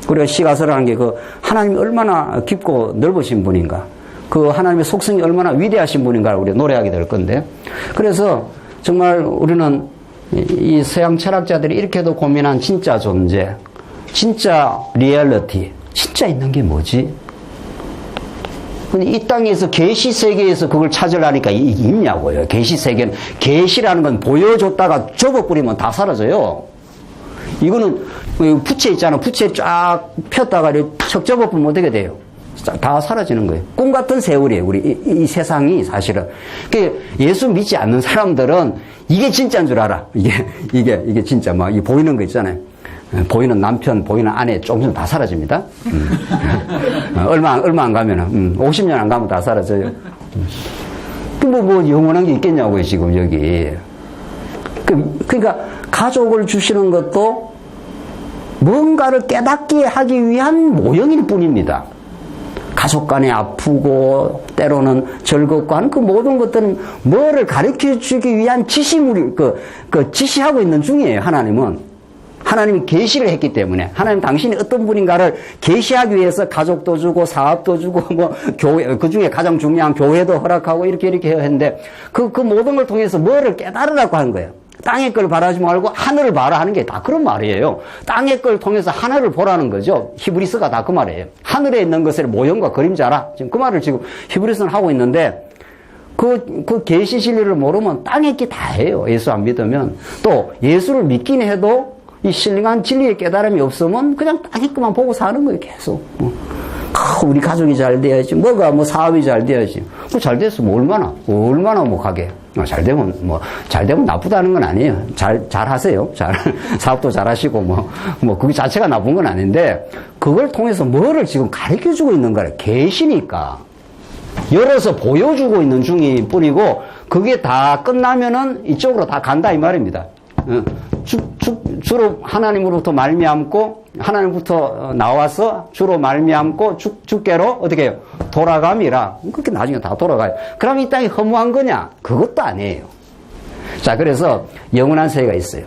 그리고 시가서라는 게 그 하나님이 얼마나 깊고 넓으신 분인가. 그 하나님의 속성이 얼마나 위대하신 분인가를 우리가 노래하게 될 건데. 그래서 정말 우리는 이 서양 철학자들이 이렇게도 고민한 진짜 존재, 진짜 리얼리티, 진짜 있는 게 뭐지? 근데 이 땅에서 계시 세계에서 그걸 찾으려니까 이게 있냐고요. 계시 세계는, 계시라는 건 보여줬다가 접어버리면 다 사라져요. 이거는 부채 있잖아. 부채 쫙 폈다가 척 접어보면 어떻게 돼요? 다 사라지는 거예요. 꿈 같은 세월이에요. 우리 이 세상이 사실은. 그 예수 믿지 않는 사람들은 이게 진짜인 줄 알아. 이게 진짜 막 이 보이는 거 있잖아요. 보이는 남편, 보이는 아내 조금 있으면 다 사라집니다. 얼마 안 가면은 50년 안 가면 다 사라져요. 뭐 영원한 게 있겠냐고요 지금 여기. 그러니까 가족을 주시는 것도 뭔가를 깨닫게 하기 위한 모형일 뿐입니다. 가족 간에 아프고 때로는 즐겁고 하는 그 모든 것들은 뭐를 가르쳐 주기 위한 지시물이 지시하고 있는 중이에요. 하나님이 계시를 했기 때문에 하나님 당신이 어떤 분인가를 계시하기 위해서 가족도 주고 사업도 주고 뭐 교회 그 중에 가장 중요한 교회도 허락하고 이렇게 했는데 그 모든 걸 통해서 뭐를 깨달으라고 하는 거예요. 땅의 걸 바라지 말고 하늘을 봐라 하는 게 다 그런 말이에요. 땅의 걸 통해서 하늘을 보라는 거죠. 히브리서가 다 그 말이에요. 하늘에 있는 것을 모형과 그림자라. 지금 그 말을 지금 히브리서는 하고 있는데 그 계시 진리를 모르면 땅의 게 다예요. 예수 안 믿으면. 또 예수를 믿긴 해도 이 신령한 진리의 깨달음이 없으면 그냥 땅의 것만 보고 사는 거예요. 계속. 우리 가족이 잘 돼야지. 뭐 사업이 잘 돼야지. 잘 됐으면 얼마나 뭐 가게. 잘 되면 나쁘다는 건 아니에요. 잘 하세요. 사업도 잘 하시고, 그 자체가 나쁜 건 아닌데, 그걸 통해서 뭐를 지금 가르쳐 주고 있는 거예요. 계시니까. 열어서 보여주고 있는 중일 뿐이고, 그게 다 끝나면은 이쪽으로 다 간다, 이 말입니다. 주로 하나님으로부터 말미암고, 하나님부터 나와서 주로 말미암고 주께로 어떻게 해요? 돌아감이라. 그렇게 나중에 다 돌아가요. 그럼 이 땅이 허무한 거냐? 그것도 아니에요. 자, 그래서 영원한 세계가 있어요.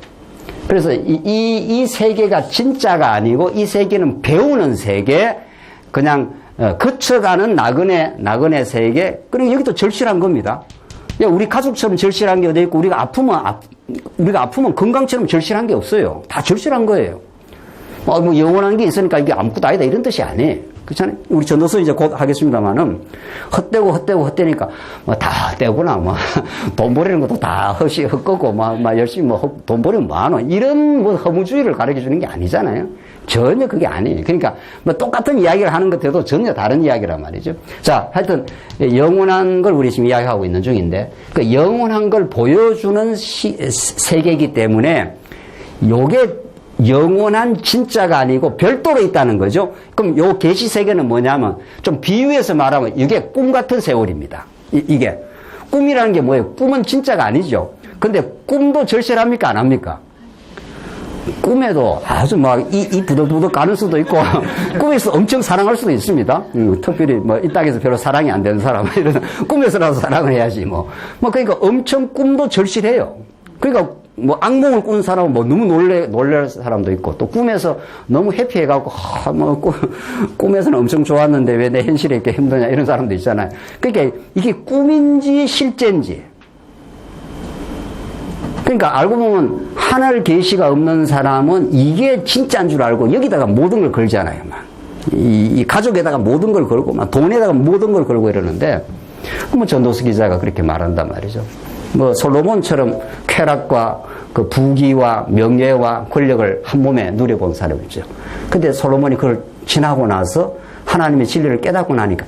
그래서 이 세계가 진짜가 아니고 이 세계는 배우는 세계, 그냥 거쳐가는 나그네 세계. 그리고 여기도 절실한 겁니다. 우리 가족처럼 절실한 게 어디 있고 우리가 아프면 건강처럼 절실한 게 없어요. 다 절실한 거예요. 뭐 영원한 게 있으니까 이게 아무것도 아니다 이런 뜻이 아니에요. 그렇잖아요. 우리 전도서 이제 곧 하겠습니다만은 헛되니까 다 헛되구나. 돈 버리는 것도 다 헛거고 열심히 돈 버리면 뭐하노 이런 허무주의를 가르쳐 주는 게 아니잖아요. 전혀 그게 아니에요. 그러니까 똑같은 이야기를 하는 것들도 전혀 다른 이야기란 말이죠. 자, 하여튼 영원한 걸 우리 지금 이야기하고 있는 중인데 그 영원한 걸 보여주는 세계이기 때문에 요게 영원한 진짜가 아니고 별도로 있다는 거죠. 그럼 요 계시 세계는 뭐냐면 좀 비유해서 말하면 이게 꿈 같은 세월입니다. 이게 꿈이라는 게 뭐예요? 꿈은 진짜가 아니죠. 근데 꿈도 절실합니까? 안 합니까? 꿈에도 아주 이 부덕부덕 가는 수도 있고 꿈에서 엄청 사랑할 수도 있습니다. 특별히 이 땅에서 별로 사랑이 안 되는 사람 이런 꿈에서라도 사랑을 해야지 그러니까 엄청 꿈도 절실해요. 그러니까 악몽을 꾸는 사람은 너무 놀랄 사람도 있고, 또 꿈에서 너무 해피해갖고, 꿈에서는 엄청 좋았는데 왜 내 현실에 이렇게 힘드냐, 이런 사람도 있잖아요. 그러니까 이게 꿈인지 실제인지. 그러니까 알고 보면 하늘 계시가 없는 사람은 이게 진짜인 줄 알고 여기다가 모든 걸 걸잖아요. 이 가족에다가 모든 걸 걸고, 돈에다가 모든 걸 걸고 이러는데, 전도서 기자가 그렇게 말한단 말이죠. 솔로몬처럼 쾌락과 그 부귀와 명예와 권력을 한 몸에 누려본 사람이죠. 근데 솔로몬이 그걸 지나고 나서 하나님의 진리를 깨닫고 나니까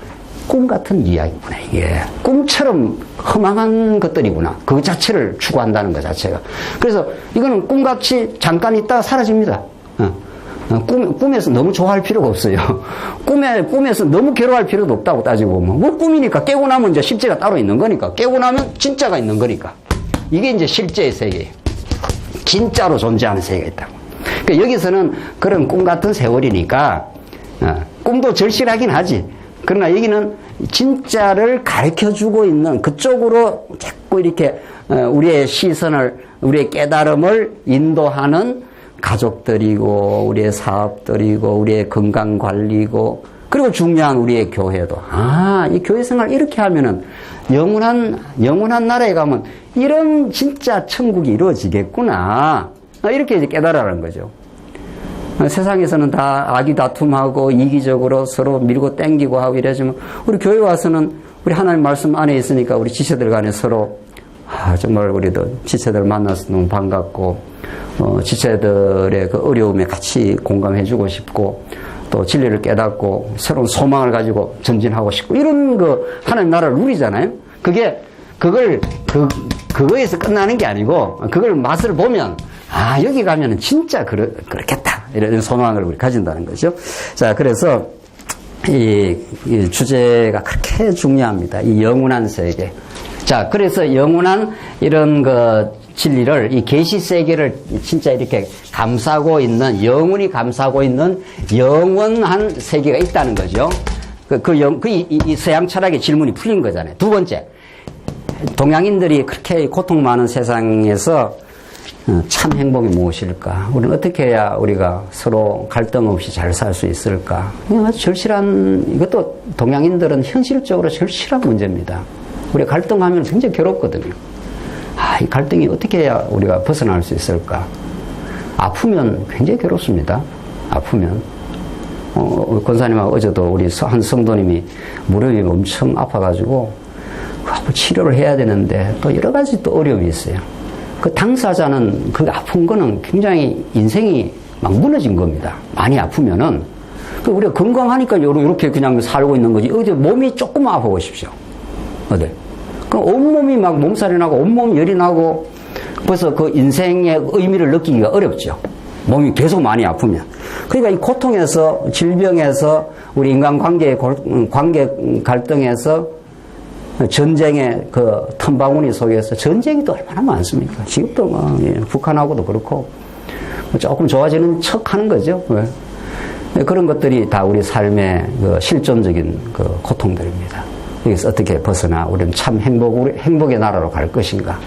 꿈 같은 이야기구나, 이게. 꿈처럼 허망한 것들이구나. 그 자체를 추구한다는 것 자체가. 그래서 이거는 꿈같이 잠깐 있다가 사라집니다. 꿈에서 너무 좋아할 필요가 없어요. 꿈에서 너무 괴로워할 필요도 없다고 따지고 보면. 꿈이니까 깨고 나면 이제 실제가 따로 있는 거니까. 깨고 나면 진짜가 있는 거니까. 이게 이제 실제의 세계예요. 진짜로 존재하는 세계가 있다고. 그러니까 여기서는 그런 꿈 같은 세월이니까, 꿈도 절실하긴 하지. 그러나 여기는 진짜를 가르쳐주고 있는 그쪽으로 자꾸 이렇게 우리의 시선을, 우리의 깨달음을 인도하는 가족들이고, 우리의 사업들이고, 우리의 건강관리고, 그리고 중요한 우리의 교회도. 이 교회 생활 이렇게 하면은 영원한 나라에 가면 이런 진짜 천국이 이루어지겠구나. 이렇게 이제 깨달으라는 거죠. 세상에서는 다 악이 다툼하고 이기적으로 서로 밀고 땡기고 하고 이러지만 우리 교회 와서는 우리 하나님 말씀 안에 있으니까 우리 지체들 간에 서로 정말 우리도 지체들 만나서 너무 반갑고 지체들의 그 어려움에 같이 공감해주고 싶고 또 진리를 깨닫고 새로운 소망을 가지고 전진하고 싶고 이런 그 하나님 나라를 누리잖아요. 그거에서 끝나는 게 아니고 그걸 맛을 보면 여기 가면은 진짜 그렇겠다. 이런 소망을 우리 가진다는 거죠. 자, 그래서 이 주제가 그렇게 중요합니다. 이 영원한 세계. 자, 그래서 영원한 이런 그 진리를, 이 계시 세계를 진짜 이렇게 감싸고 있는, 영원히 감싸고 있는 영원한 세계가 있다는 거죠. 이 서양 철학의 질문이 풀린 거잖아요. 두 번째, 동양인들이 그렇게 고통 많은 세상에서 참 행복이 무엇일까? 우리는 어떻게 해야 우리가 서로 갈등 없이 잘 살 수 있을까? 이것도 동양인들은 현실적으로 절실한 문제입니다. 우리가 갈등하면 굉장히 괴롭거든요. 이 갈등이 어떻게 해야 우리가 벗어날 수 있을까? 아프면 굉장히 괴롭습니다. 아프면. 권사님하고 어제도 우리 한 성도님이 무릎이 엄청 아파가지고 치료를 해야 되는데 또 여러 가지 또 어려움이 있어요. 그 당사자는 그 아픈 거는 굉장히 인생이 막 무너진 겁니다. 많이 아프면은. 우리가 건강하니까 이렇게 그냥 살고 있는 거지. 어디 몸이 조금만 아파보십시오. 어디. 그럼 온몸이 막 몸살이 나고 온몸 열이 나고 벌써 그 인생의 의미를 느끼기가 어렵죠. 몸이 계속 많이 아프면. 그러니까 이 고통에서, 질병에서, 우리 인간관계의 관계 갈등에서, 전쟁의 그 틈바구니 속에서 전쟁이 또 얼마나 많습니까? 지금도 북한하고도 그렇고 조금 좋아지는 척 하는 거죠. 그런 것들이 다 우리 삶의 그 실존적인 그 고통들입니다. 여기서 어떻게 벗어나 우리는 참 행복의 나라로 갈 것인가?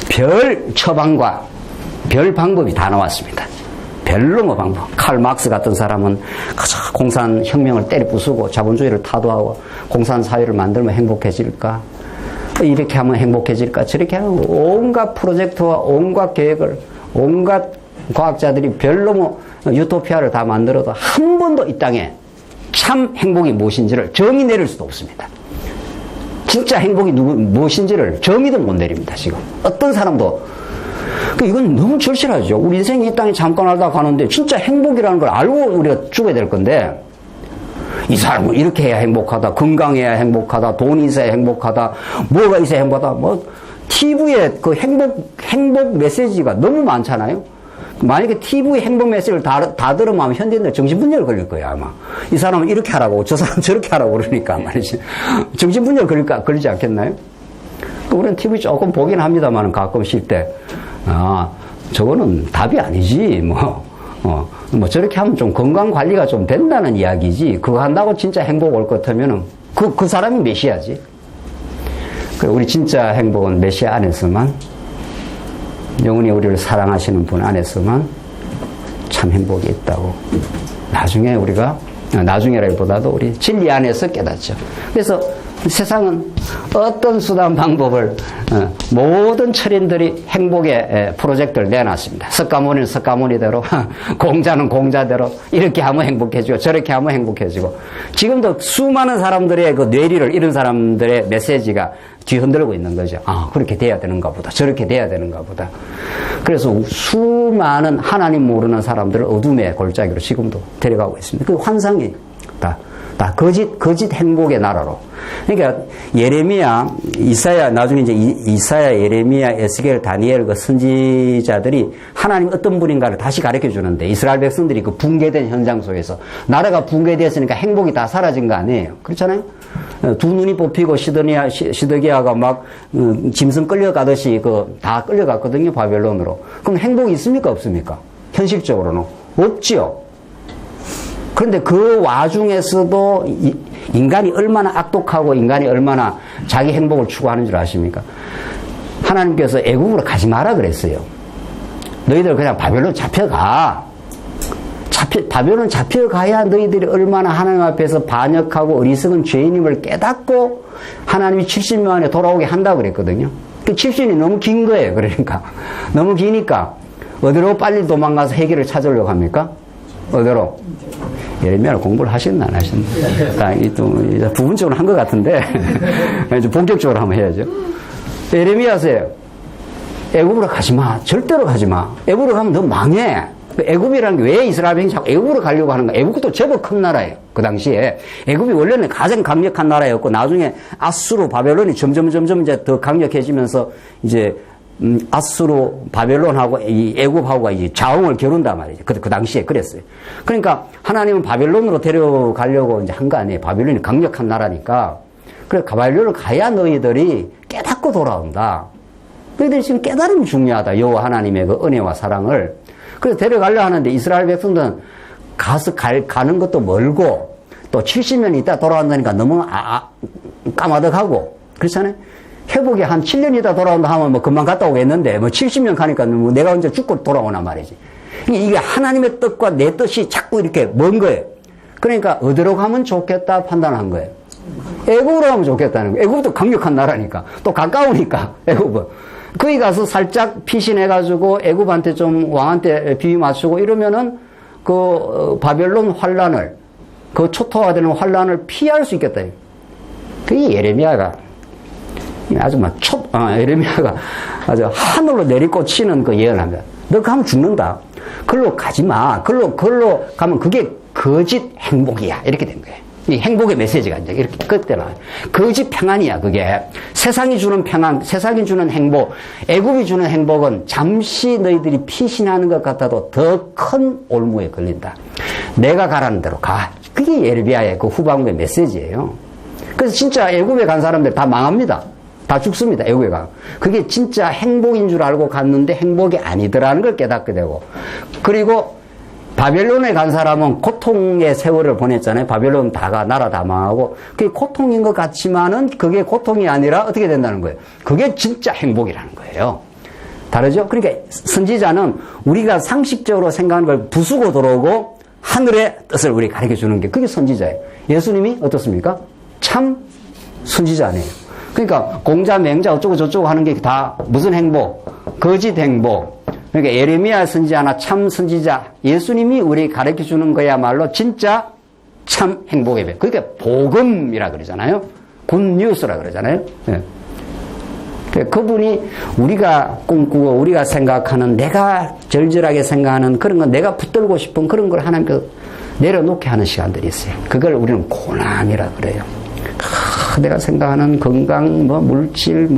별 처방과 별 방법이 다 나왔습니다. 별로 뭐 방법. 칼 막스 같은 사람은 공산혁명을 때려 부수고 자본주의를 타도하고 공산사회를 만들면 행복해질까? 이렇게 하면 행복해질까? 저렇게 하면 온갖 프로젝트와 온갖 계획을 온갖 과학자들이 별로 뭐 유토피아를 다 만들어도 한 번도 이 땅에 참 행복이 무엇인지를 정의 내릴 수도 없습니다. 진짜 행복이 무엇인지를 정의도 못 내립니다. 지금 어떤 사람도. 이건 너무 절실하죠. 우리 인생이 이 땅에 잠깐 살다 가는데 진짜 행복이라는 걸 알고 우리가 죽어야 될 건데 이 사람은 이렇게 해야 행복하다, 건강해야 행복하다, 돈이 있어야 행복하다, 뭐가 있어야 행복하다. TV에 그 행복 메시지가 너무 많잖아요. 만약에 TV 행복 메시지를 다 들으면 현대인들 정신분열 걸릴 거예요, 아마. 이 사람은 이렇게 하라고, 저 사람은 저렇게 하라고 그러니까 말이지. 정신분열 걸리지 않겠나요? 우리는 TV 조금 보긴 합니다만 가끔 쉴 때, 저거는 답이 아니지, 저렇게 하면 좀 건강 관리가 좀 된다는 이야기지. 그거 한다고 진짜 행복 올 것 같으면은, 그 사람이 메시아지. 우리 진짜 행복은 메시아 안에서만, 영원히 우리를 사랑하시는 분 안에서만 참 행복이 있다고. 나중에라기보다도 우리 진리 안에서 깨닫죠. 그래서 세상은 어떤 수단 방법을 모든 철인들이 행복의 프로젝트를 내놨습니다. 석가모니는 석가모니대로, 공자는 공자대로 이렇게 하면 행복해지고 저렇게 하면 행복해지고. 지금도 수많은 사람들의 그 뇌리를 잃은 사람들의 메시지가 뒤흔들고 있는 거죠. 그렇게 돼야 되는가 보다, 저렇게 돼야 되는가 보다. 그래서 수많은 하나님 모르는 사람들을 어둠의 골짜기로 지금도 데려가고 있습니다. 그 환상이 다 거짓 행복의 나라로. 그러니까 예레미야, 이사야, 나중에 이제 이사야, 예레미야, 에스겔, 다니엘 그 선지자들이 하나님 어떤 분인가를 다시 가르쳐 주는데, 이스라엘 백성들이 그 붕괴된 현장 속에서 나라가 붕괴되었으니까 행복이 다 사라진 거 아니에요. 그렇잖아요? 두 눈이 뽑히고 시드기야가 막 짐승 끌려가듯이 다 끌려갔거든요, 바벨론으로. 그럼 행복이 있습니까, 없습니까? 현실적으로는 없지요. 그런데 그 와중에서도 인간이 얼마나 악독하고 인간이 얼마나 자기 행복을 추구하는 줄 아십니까? 하나님께서 애국으로 가지 마라 그랬어요. 너희들 그냥 바벨론 잡혀가. 바벨론 잡혀가야 너희들이 얼마나 하나님 앞에서 반역하고 어리석은 죄인임을 깨닫고 하나님이 70년 만에 돌아오게 한다고 그랬거든요. 그 70년이 너무 긴 거예요. 그러니까. 너무 기니까 어디로 빨리 도망가서 해결을 찾으려고 합니까? 어디로? 예레미야를 공부를 하셨나 안 하셨나? 또 부분적으로 한 것 같은데 이제 본격적으로 한번 해야죠. 예레미야서에 애굽으로 가지 마. 절대로 가지 마. 애굽으로 가면 너 망해. 애굽이라는 게 왜 이스라엘 백성이 자꾸 애굽으로 가려고 하는가? 애굽도 제법 큰 나라예요. 그 당시에. 애굽이 원래는 가장 강력한 나라였고, 나중에 아수르, 바벨론이 점점 이제 더 강력해지면서, 이제, 아수르, 바벨론하고 이 애굽하고가 이 자웅을 겨룬단 말이죠. 그 당시에 그랬어요. 그러니까 하나님은 바벨론으로 데려가려고 이제 한 거 아니에요. 바벨론이 강력한 나라니까. 그래, 바벨론을 가야 너희들이 깨닫고 돌아온다. 너희들이 지금 깨달음이 중요하다. 여호와 하나님의 그 은혜와 사랑을. 그래서 데려가려 하는데 이스라엘 백성들은 가서 가는 것도 멀고 또 70년 있다 돌아온다니까 너무 까마득하고 그렇잖아요. 회복이 한 7년 있다 돌아온다 하면 뭐 금방 갔다 오겠는데 뭐 70년 가니까 뭐 내가 언제 죽고 돌아오나 말이지. 이게 하나님의 뜻과 내 뜻이 자꾸 이렇게 먼 거예요. 그러니까 어디로 가면 좋겠다 판단한 거예요. 애굽으로 가면 좋겠다는 거예요. 애굽도 강력한 나라니까 또 가까우니까 애굽은. 거기 가서 살짝 피신해가지고 애굽한테 좀 왕한테 비위 맞추고 이러면은 그 바벨론 환란을 그 초토화되는 환란을 피할 수 있겠다. 그게 예레미야가 아주 막 예레미야가 아주 하늘로 내리꽂히는 그 예언을 합니다. 너 가면 죽는다. 글로 가지 마. 글로 가면 그게 거짓 행복이야. 이렇게 된 거예요. 이 행복의 메시지가 이제 이렇게 끝에 나와요. 거짓 평안이야, 그게. 세상이 주는 평안, 세상이 주는 행복, 애굽이 주는 행복은 잠시 너희들이 피신하는 것 같아도 더 큰 올무에 걸린다. 내가 가라는 대로 가. 그게 예레미야의 그 후반부의 메시지예요. 그래서 진짜 애굽에 간 사람들 다 망합니다. 다 죽습니다, 애국에 가. 그게 진짜 행복인 줄 알고 갔는데 행복이 아니더라는 걸 깨닫게 되고. 그리고 바벨론에 간 사람은 고통의 세월을 보냈잖아요. 바벨론 다가 나라 다 망하고. 그게 고통인 것 같지만은 그게 고통이 아니라 어떻게 된다는 거예요? 그게 진짜 행복이라는 거예요. 다르죠? 그러니까 선지자는 우리가 상식적으로 생각하는 걸 부수고 들어오고 하늘의 뜻을 우리 가르쳐 주는 게 그게 선지자예요. 예수님이 어떻습니까? 참 선지자 아니에요. 그러니까 공자, 맹자 어쩌고 저쩌고 하는 게 다 무슨 행복? 거짓 행복. 그러니까 예레미야 선지자나 참 선지자, 예수님이 우리 가르쳐 주는 거야말로 진짜 참 행복의 배. 그러니까 복음이라 그러잖아요. 굿뉴스라 그러잖아요. 네. 그분이 우리가 꿈꾸고 우리가 생각하는 내가 절절하게 생각하는 그런 건 내가 붙들고 싶은 그런 걸 하나님께서 내려놓게 하는 시간들이 있어요. 그걸 우리는 고난이라 그래요. 내가 생각하는 건강, 물질,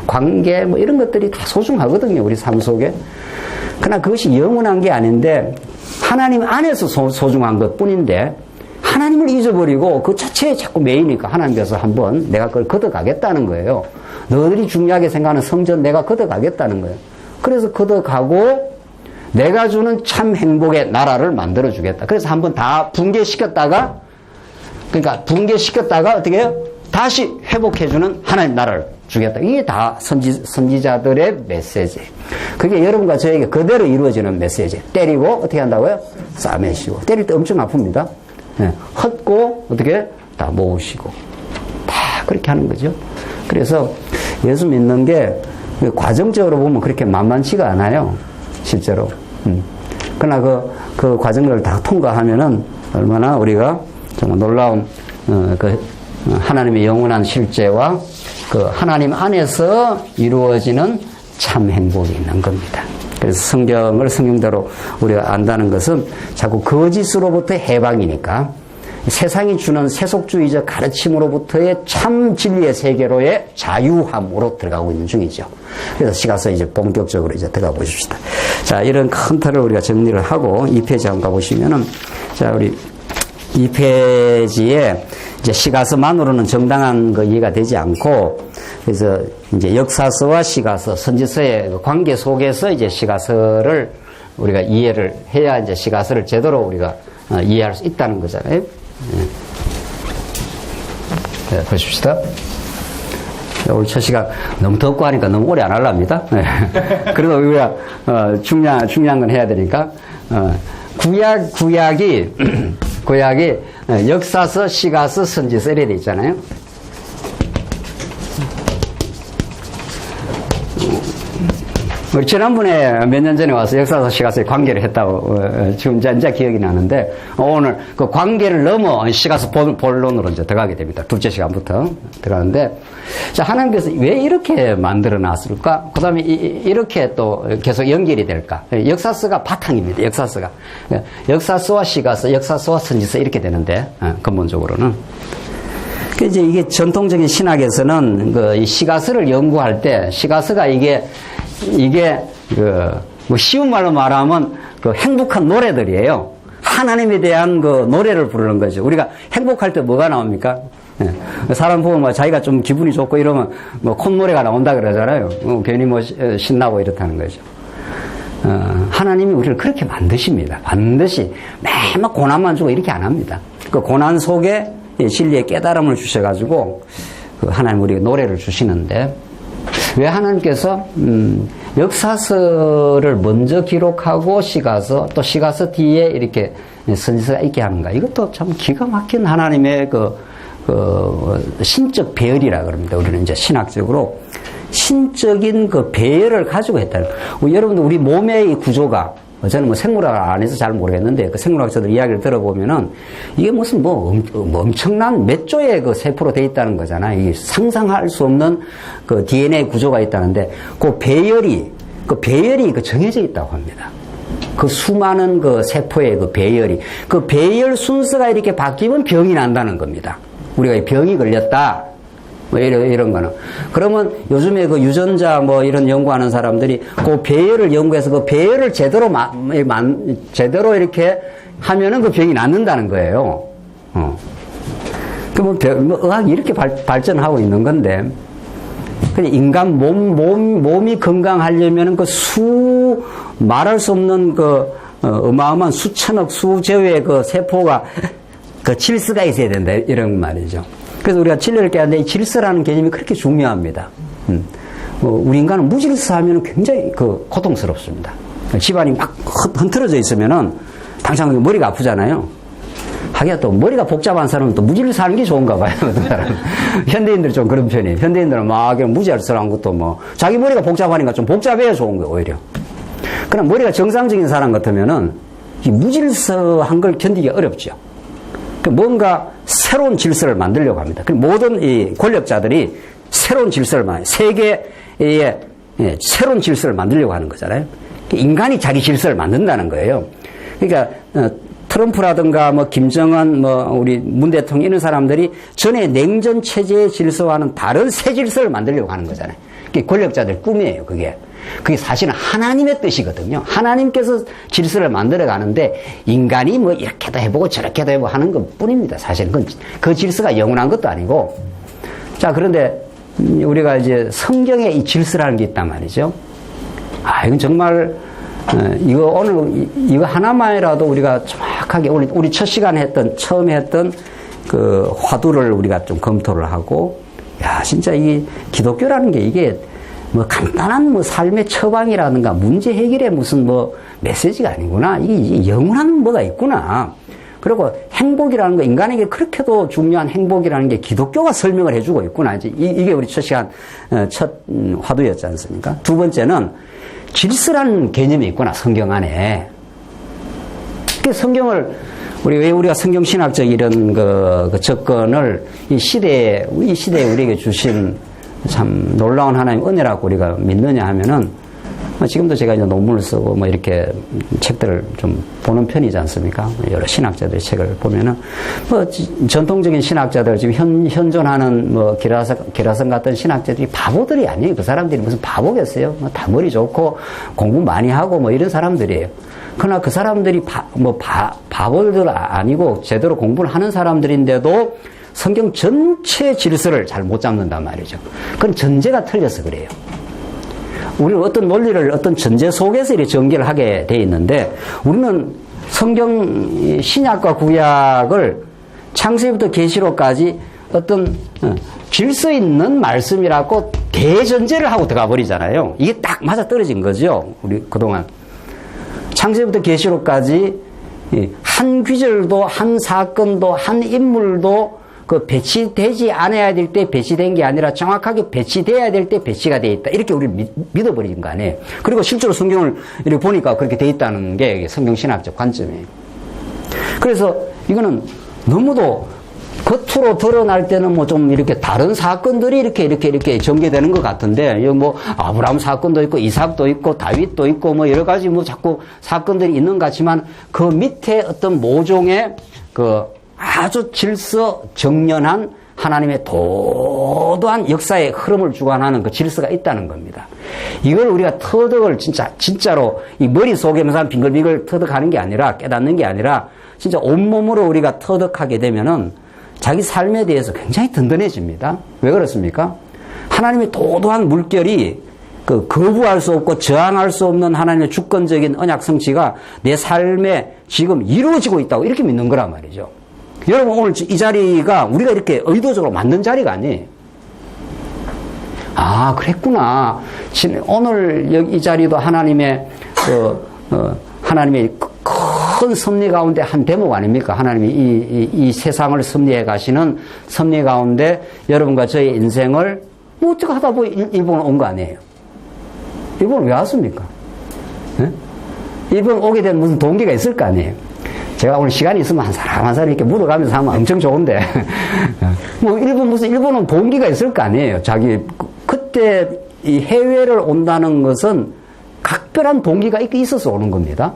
관계, 이런 것들이 다 소중하거든요. 우리 삶 속에. 그러나 그것이 영원한 게 아닌데, 하나님 안에서 소중한 것 뿐인데, 하나님을 잊어버리고 그 자체에 자꾸 매이니까 하나님께서 한번 내가 그걸 걷어가겠다는 거예요. 너희들이 중요하게 생각하는 성전 내가 걷어가겠다는 거예요. 그래서 걷어가고, 내가 주는 참 행복의 나라를 만들어주겠다. 그래서 한번 다 붕괴시켰다가, 어떻게 해요? 다시 회복해주는 하나님 나라를 주겠다. 이게 다 선지자들의 메시지. 그게 여러분과 저에게 그대로 이루어지는 메시지. 때리고 어떻게 한다고요? 싸매시고. 때릴 때 엄청 아픕니다. 네. 헛고 어떻게? 다 모으시고. 다 그렇게 하는 거죠. 그래서 예수 믿는 게 과정적으로 보면 그렇게 만만치가 않아요. 실제로. 그러나 그 과정을 다 통과하면은 얼마나 우리가 정말 놀라운 하나님의 영원한 실제와 그 하나님 안에서 이루어지는 참 행복이 있는 겁니다. 그래서 성경대로 우리가 안다는 것은 자꾸 거짓으로부터의 해방이니까 세상이 주는 세속주의적 가르침으로부터의 참 진리의 세계로의 자유함으로 들어가고 있는 중이죠. 그래서 시가서 이제 본격적으로 이제 들어가 보십시다. 자, 이런 큰 틀을 우리가 정리를 하고 2페이지 한번 가보시면은, 자, 우리 2페이지에 이제 시가서만으로는 정당한 그 이해가 되지 않고, 그래서 이제 역사서와 시가서, 선지서의 그 관계 속에서 이제 시가서를 우리가 이해를 해야 이제 시가서를 제대로 우리가 이해할 수 있다는 거잖아요. 네, 보십시다. 오늘 첫 시간 너무 덥고 하니까 너무 오래 안 하랍니다. 네. 그래도 우리가 중요한 건 해야 되니까 구약이 역사서, 시가서, 선지서 이래 돼 있잖아요. 우리 지난번에 몇 년 전에 와서 역사서, 시가서의 관계를 했다고 지금 이제 기억이 나는데 오늘 그 관계를 넘어 시가서 본론으로 이제 들어가게 됩니다. 둘째 시간부터 들어가는데 자, 하나님께서 왜 이렇게 만들어 놨을까? 그 다음에 이렇게 또 계속 연결이 될까? 역사서가 바탕입니다. 역사서와 시가서, 역사서와 선지서 이렇게 되는데 근본적으로는 이제 이게 전통적인 신학에서는 그 시가서를 연구할 때 시가서가 이게 뭐 쉬운 말로 말하면 그 행복한 노래들이에요. 하나님에 대한 그 노래를 부르는 거죠. 우리가 행복할 때 뭐가 나옵니까? 사람 보면 뭐 자기가 좀 기분이 좋고 이러면 뭐 콧노래가 나온다 그러잖아요. 괜히 뭐 신나고 이렇다는 거죠. 하나님이 우리를 그렇게 만드십니다. 반드시 매번 고난만 주고 이렇게 안 합니다. 그 고난 속에 진리의 깨달음을 주셔가지고 그 하나님 우리에게 노래를 주시는데 왜 하나님께서 역사서를 먼저 기록하고 시가서 또 시가서 뒤에 이렇게 선지서가 있게 하는가? 이것도 참 기가 막힌 하나님의 그 신적 배열이라 그럽니다. 우리는 이제 신학적으로 신적인 그 배열을 가지고 했다는 거예요. 여러분들 우리 몸의 이 구조가 저는 뭐 생물학 안에서 잘 모르겠는데 그 생물학자들 이야기를 들어보면은 이게 무슨 뭐 엄청난 몇 조의 그 세포로 돼 있다는 거잖아요. 이게 상상할 수 없는 그 DNA 구조가 있다는데 그 배열이 정해져 있다고 합니다. 그 수많은 그 세포의 그 배열 순서가 이렇게 바뀌면 병이 난다는 겁니다. 우리가 병이 걸렸다. 뭐 이런 거는. 그러면 요즘에 그 유전자 뭐 이런 연구하는 사람들이 그 배열을 연구해서 그 배열을 제대로 이렇게 하면은 그 병이 낫는다는 거예요. 뭐 의학이 이렇게 발전하고 있는 건데. 그냥 인간 몸이 건강하려면은 말할 수 없는 어마어마한 수천억 수제의 그 세포가 그 질서가 있어야 된다. 이런 말이죠. 그래서 우리가 진리를 깨닫는데 이 질서라는 개념이 그렇게 중요합니다. 우리 인간은 무질서하면 굉장히 고통스럽습니다. 집안이 막 흔들어져 있으면은 당장 머리가 아프잖아요. 하기야 또 머리가 복잡한 사람은 또 무질서하는 게 좋은가 봐요. 어떤 사람은. 현대인들이 좀 그런 편이에요. 현대인들은 막 무질서한 것도 뭐 자기 머리가 복잡하니까 좀 복잡해야 좋은 거예요. 오히려. 그럼 머리가 정상적인 사람 같으면은 이 무질서한 걸 견디기 어렵죠. 뭔가 새로운 질서를 만들려고 합니다. 모든 이 권력자들이 새로운 질서를 세계의 새로운 질서를 만들려고 하는 거잖아요. 인간이 자기 질서를 만든다는 거예요. 그러니까 트럼프라든가 뭐 김정은 뭐 우리 문 대통령 이런 사람들이 전에 냉전 체제의 질서와는 다른 새 질서를 만들려고 하는 거잖아요. 그게 권력자들 꿈이에요. 그게 사실은 하나님의 뜻이거든요. 하나님께서 질서를 만들어 가는데 인간이 뭐 이렇게도 해보고 저렇게도 해보고 하는 것 뿐입니다. 사실은 그 질서가 영원한 것도 아니고. 자, 그런데 우리가 이제 성경에 이 질서라는 게 있단 말이죠. 이건 정말 이거 하나만이라도 우리가 정확하게 우리 첫 시간에 처음에 했던 그 화두를 우리가 좀 검토를 하고, 진짜 이 기독교라는 게 이게 뭐 간단한 뭐 삶의 처방이라든가 문제 해결의 무슨 뭐 메시지가 아니구나. 이게 영원한 뭐가 있구나. 그리고 행복이라는 거, 인간에게 그렇게도 중요한 행복이라는 게 기독교가 설명을 해주고 있구나. 이게 우리 첫 시간 첫 화두였지 않습니까? 두 번째는 질서라는 개념이 있구나, 성경 안에. 그 성경을 왜 우리가 성경 신학적 이런 그 접근을 이 시대에 우리에게 주신 참 놀라운 하나님 은혜라고 우리가 믿느냐 하면은 지금도 제가 이제 논문을 쓰고 뭐 이렇게 책들을 좀 보는 편이지 않습니까? 여러 신학자들의 책을 보면은 뭐 전통적인 신학자들 지금 현존하는 뭐 기라성 같은 신학자들이 바보들이 아니에요. 그 사람들이 무슨 바보겠어요? 뭐 다 머리 좋고 공부 많이 하고 뭐 이런 사람들이에요. 그러나 그 사람들이 바보들 아니고 제대로 공부를 하는 사람들인데도 성경 전체 질서를 잘 못 잡는단 말이죠. 그건 전제가 틀려서 그래요. 우리는 어떤 논리를 어떤 전제 속에서 이렇게 전개를 하게 돼 있는데 우리는 성경 신약과 구약을 창세기부터 계시록까지 어떤 질서 있는 말씀이라고 대전제를 하고 들어가 버리잖아요. 이게 딱 맞아 떨어진 거죠. 우리 그동안 창세기부터 계시록까지 한 귀절도 한 사건도 한 인물도 그 배치되지 않아야 될 때 배치된 게 아니라 정확하게 배치돼야 될 때 배치가 돼 있다. 이렇게 우리 믿어버린 거 아니에요. 그리고 실제로 성경을 이렇게 보니까 그렇게 돼 있다는 게 성경신학적 관점이에요. 그래서 이거는 너무도 겉으로 드러날 때는 뭐 좀 이렇게 다른 사건들이 이렇게 전개되는 것 같은데, 여기 뭐 아브라함 사건도 있고 이삭도 있고 다윗도 있고 뭐 여러 가지 뭐 자꾸 사건들이 있는 것 같지만 그 밑에 어떤 모종의 그 아주 질서 정연한 하나님의 도도한 역사의 흐름을 주관하는 그 질서가 있다는 겁니다. 이걸 우리가 터득을 진짜로 이 머릿속에만 빙글빙글 터득하는 게 아니라 깨닫는 게 아니라 진짜 온몸으로 우리가 터득하게 되면은 자기 삶에 대해서 굉장히 든든해집니다. 왜 그렇습니까? 하나님의 도도한 물결이 그 거부할 수 없고 저항할 수 없는 하나님의 주권적인 언약 성취가 내 삶에 지금 이루어지고 있다고 이렇게 믿는 거란 말이죠. 여러분 오늘 이 자리가 우리가 이렇게 의도적으로 만든 자리가 아니에요. 아 그랬구나. 오늘 이 자리도 하나님의 하나님의 큰 섭리 가운데 한 대목 아닙니까? 하나님이 이 세상을 섭리해 가시는 섭리 가운데 여러분과 저의 인생을 뭐 어떻게 하다 보니 일본 온 거 아니에요? 일본 왜 왔습니까? 네? 일본 오게 된 무슨 동기가 있을 거 아니에요? 제가 오늘 시간이 있으면 한 사람 한 사람 이렇게 묻어가면서 하면 엄청 좋은데 뭐 일본은 동기가 있을 거 아니에요? 자기 그때 이 해외를 온다는 것은 각별한 동기가 있어서 오는 겁니다.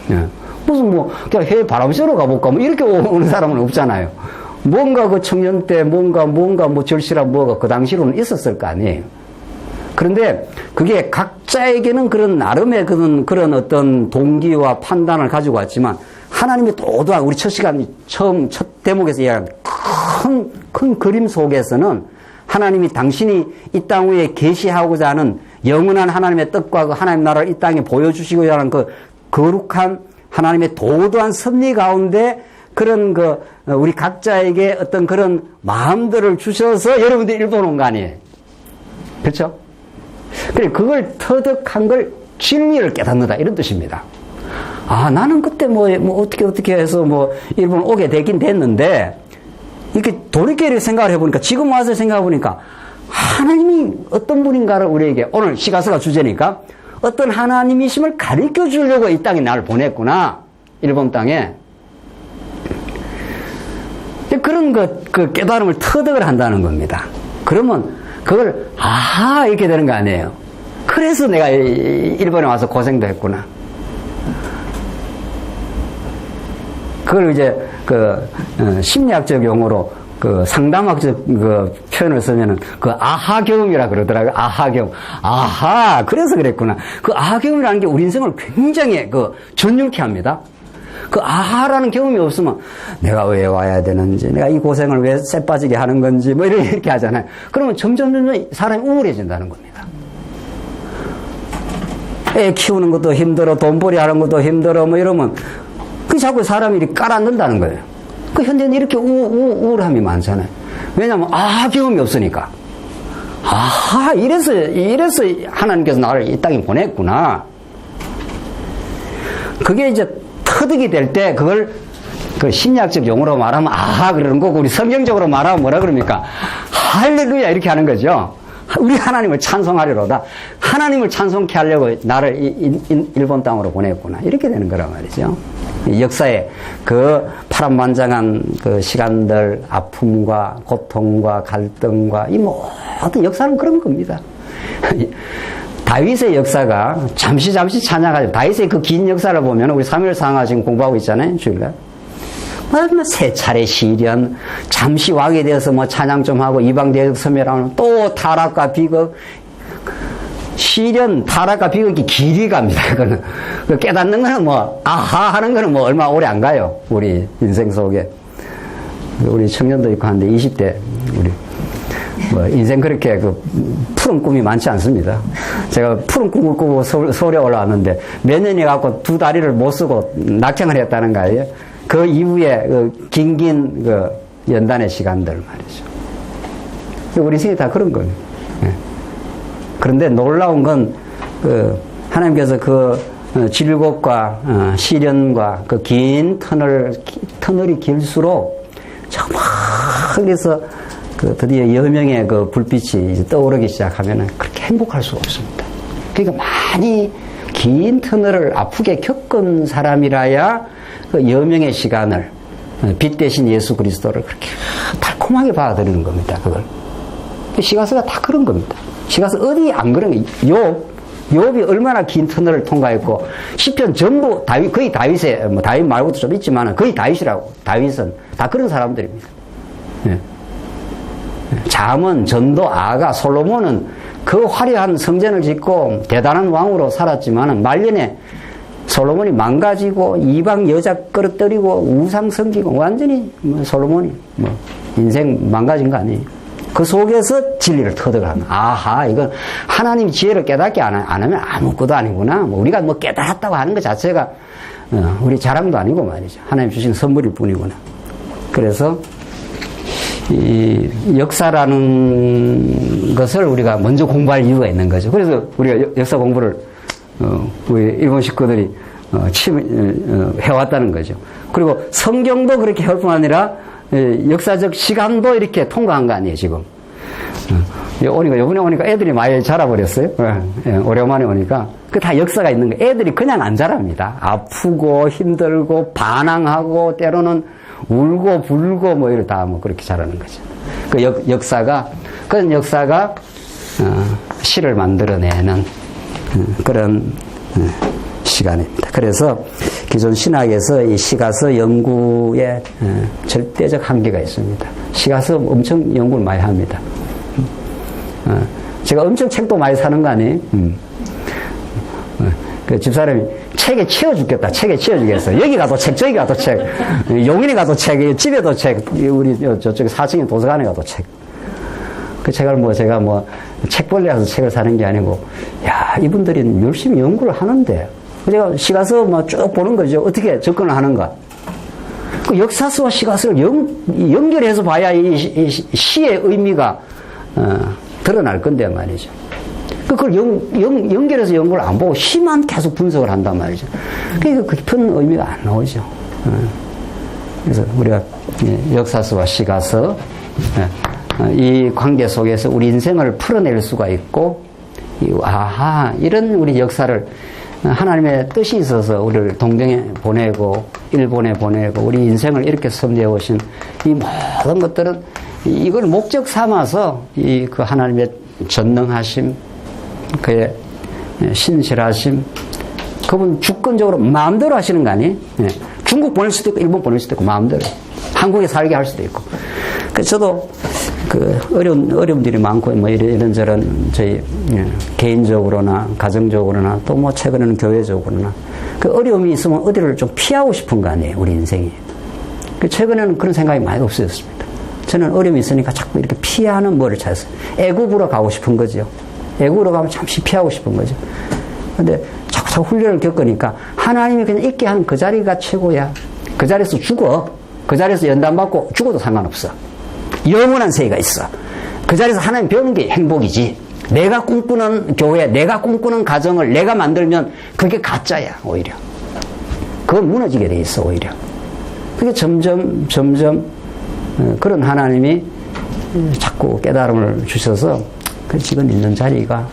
네. 무슨 뭐 그냥 해외 바람 쐬러 가볼까 뭐 이렇게 오는 사람은 없잖아요. 뭔가 그 청년 때 뭔가 뭐 절실한 뭐가 그 당시로는 있었을 거 아니에요. 그런데 그게 각자에게는 그런 나름의 그런 어떤 동기와 판단을 가지고 왔지만 하나님의 도도한 우리 첫 시간 첫 대목에서 이야기한 큰 그림 속에서는 하나님이 당신이 이 땅 위에 계시하고자 하는 영원한 하나님의 뜻과 그 하나님 나라를 이 땅에 보여주시고자 하는 그 거룩한 하나님의 도도한 섭리 가운데 그런 우리 각자에게 어떤 그런 마음들을 주셔서 여러분들이 일본 온 거 아니에요. 그렇죠? 그래, 그걸 터득한 걸 진리를 깨닫는다. 이런 뜻입니다. 아, 나는 그때 뭐 어떻게 해서 일본 오게 되긴 됐는데, 이렇게 돌이켜 생각을 해보니까, 지금 와서 생각해보니까, 하나님이 어떤 분인가를 우리에게, 오늘 시가서가 주제니까, 어떤 하나님이심을 가르쳐 주려고 이 땅에 나를 보냈구나. 일본 땅에. 그런 그 깨달음을 터득을 한다는 겁니다. 그러면 그걸 아하 이렇게 되는 거 아니에요. 그래서 내가 일본에 와서 고생도 했구나. 그걸 이제 심리학적 용어로 상담학적 표현을 쓰면은 아하 경험이라 그러더라고요. 아하 경험. 아하, 그래서 그랬구나. 아하 경험이라는 게 우리 인생을 굉장히 전율케 합니다. 아하라는 경험이 없으면 내가 왜 와야 되는지, 내가 이 고생을 왜 쎄 빠지게 하는 건지, 뭐 이렇게 하잖아요. 그러면 점점 사람이 우울해진다는 겁니다. 애 키우는 것도 힘들어, 돈벌이 하는 것도 힘들어, 뭐 이러면, 자꾸 사람이 이렇게 깔아앉는다는 거예요. 현대는 이렇게 우울함이 많잖아요. 왜냐면, 아하 경험이 없으니까. 아하, 이래서 하나님께서 나를 이 땅에 보냈구나. 그게 이제 터득이 될 때 그걸 심리학적 용어로 말하면 아하 그러는 거고, 우리 성경적으로 말하면 뭐라 그럽니까? 할렐루야 이렇게 하는 거죠. 우리 하나님을 찬송하려로다. 하나님을 찬송케 하려고 나를 일본 땅으로 보냈구나. 이렇게 되는 거란 말이죠. 역사의 파란만장한 시간들, 아픔과 고통과 갈등과 이 모든 역사는 그런 겁니다. 다윗의 역사가 잠시 찬양하죠. 다윗의 긴 역사를 보면 우리 사무엘 상하 지금 공부하고 있잖아요. 주일날. 세 차례 시련, 잠시 왕이 되어서 찬양 좀 하고 이방 대적 섬멸하면 또 타락과 비극. 시련, 타락과 비극이 길이 갑니다. 그거는. 깨닫는 거는 아하 하는 거는 얼마 오래 안 가요. 우리 인생 속에. 우리 청년도 있고 한데 20대, 우리. 뭐 인생 그렇게 푸른 꿈이 많지 않습니다. 제가 푸른 꿈을 꾸고 서울에 올라왔는데 몇 년이 갖고 두 다리를 못 쓰고 낙향을 했다는 거예요. 그 이후에 긴긴 연단의 시간들 말이죠. 우리 인생이 다 그런 거예요. 그런데 놀라운 건 하나님께서 질곡과 시련과 긴 터널이 길수록 정말 그래서 드디어 여명의 불빛이 이제 떠오르기 시작하면은 그렇게 행복할 수가 없습니다. 그러니까 많이 긴 터널을 아프게 겪은 사람이라야 여명의 시간을 빛 대신 예수 그리스도를 그렇게 달콤하게 받아들이는 겁니다. 그걸. 시가서가 다 그런 겁니다. 시가서 어디 안 그런 거예요. 욥이 얼마나 긴 터널을 통과했고 시편 전부 거의 다윗의 다윗 말고도 좀 있지만 거의 다윗이라고. 다윗은 다 그런 사람들입니다. 예. 잠언, 전도, 아가, 솔로몬은 그 화려한 성전을 짓고 대단한 왕으로 살았지만 말년에 솔로몬이 망가지고 이방 여자 끌어들이고 우상 섬기고 완전히 솔로몬이 인생 망가진 거 아니에요. 그 속에서 진리를 터득하는. 아하, 이건 하나님 지혜를 깨닫게 안 하면 아무것도 아니구나. 우리가 깨달았다고 하는 것 자체가 우리 자랑도 아니고 말이죠. 하나님 주신 선물일 뿐이구나. 그래서 이 역사라는 것을 우리가 먼저 공부할 이유가 있는 거죠. 그래서 우리가 역사 공부를 우리 일본 식구들이 해왔다는 거죠. 그리고 성경도 그렇게 할 뿐 아니라 역사적 시간도 이렇게 통과한 거 아니에요, 지금. 요번에 오니까 애들이 많이 자라버렸어요. 오랜만에 오니까. 그 다 역사가 있는 거예요. 애들이 그냥 안 자랍니다. 아프고 힘들고 반항하고 때로는 울고 불고 이렇게 다 그렇게 자라는 거죠. 그런 역사가 시를 만들어내는 그런 시간입니다. 그래서 기존 신학에서 이 시가서 연구에 절대적 한계가 있습니다. 시가서 엄청 연구를 많이 합니다. 제가 엄청 책도 많이 사는 거 아니에요? 그 집사람이 책에 치여 죽겠다. 책에 치여 죽겠어. 여기 가도 책, 저기 가도 책. 용인에 가도 책, 집에도 책. 우리 저쪽에 4층에 도서관에 가도 책. 그 책을 제가 책벌레라서 책을 사는 게 아니고, 야, 이분들이 열심히 연구를 하는데, 제가 시가서 쭉 보는 거죠. 어떻게 접근을 하는가. 그 역사서와 시가서를 연결해서 봐야 이 시의 의미가, 드러날 건데 말이죠. 그걸 연결해서 연구를 안 보고 시만 계속 분석을 한단 말이죠. 그러니까 깊은 의미가 안 나오죠. 그래서 우리가 역사서와 시가서, 이 관계 속에서 우리 인생을 풀어낼 수가 있고, 아하, 이런 우리 역사를 하나님의 뜻이 있어서 우리를 동경에 보내고 일본에 보내고 우리 인생을 이렇게 섭리해 오신 이 모든 것들은 이걸 목적 삼아서 그 하나님의 전능하심, 그의 신실하심, 그분 주권적으로 마음대로 하시는 거 아니에요? 중국 보낼 수도 있고 일본 보낼 수도 있고 마음대로 한국에 살게 할 수도 있고. 그래서 저도 어려움들이 많고 이런저런 저희 개인적으로나 가정적으로나 또 최근에는 교회적으로나 그 어려움이 있으면 어디를 좀 피하고 싶은 거 아니에요, 우리 인생이. 최근에는 그런 생각이 많이 없어졌습니다. 저는 어려움이 있으니까 자꾸 이렇게 피하는 뭐를 찾았어요. 애국으로 가고 싶은 거죠. 애국으로 가면 잠시 피하고 싶은 거죠. 근데 자꾸 훈련을 겪으니까 하나님이 그냥 있게 하는 그 자리가 최고야. 그 자리에서 죽어. 그 자리에서 연단받고 죽어도 상관없어. 영원한 세계가 있어. 그 자리에서 하나님 배우는 게 행복이지. 내가 꿈꾸는 교회, 내가 꿈꾸는 가정을 내가 만들면 그게 가짜야, 오히려. 그건 무너지게 돼 있어, 오히려. 그게 점점 그런 하나님이 자꾸 깨달음을 주셔서 그 지금 있는 자리가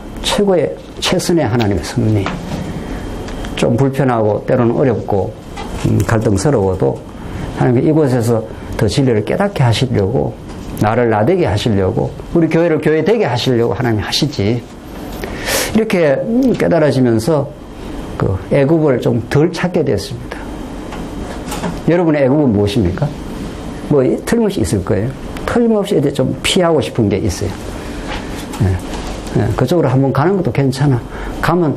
최선의 하나님의 섭리. 좀 불편하고 때로는 어렵고 갈등스러워도 하나님이 이곳에서 더 진리를 깨닫게 하시려고, 나를 나되게 하시려고, 우리 교회를 교회되게 하시려고 하나님이 하시지. 이렇게 깨달아지면서 그 애굽을 좀 덜 찾게 됐습니다. 여러분의 애굽은 무엇입니까? 틀림없이 있을 거예요. 틀림없이 좀 피하고 싶은 게 있어요. 그쪽으로 한번 가는 것도 괜찮아. 가면,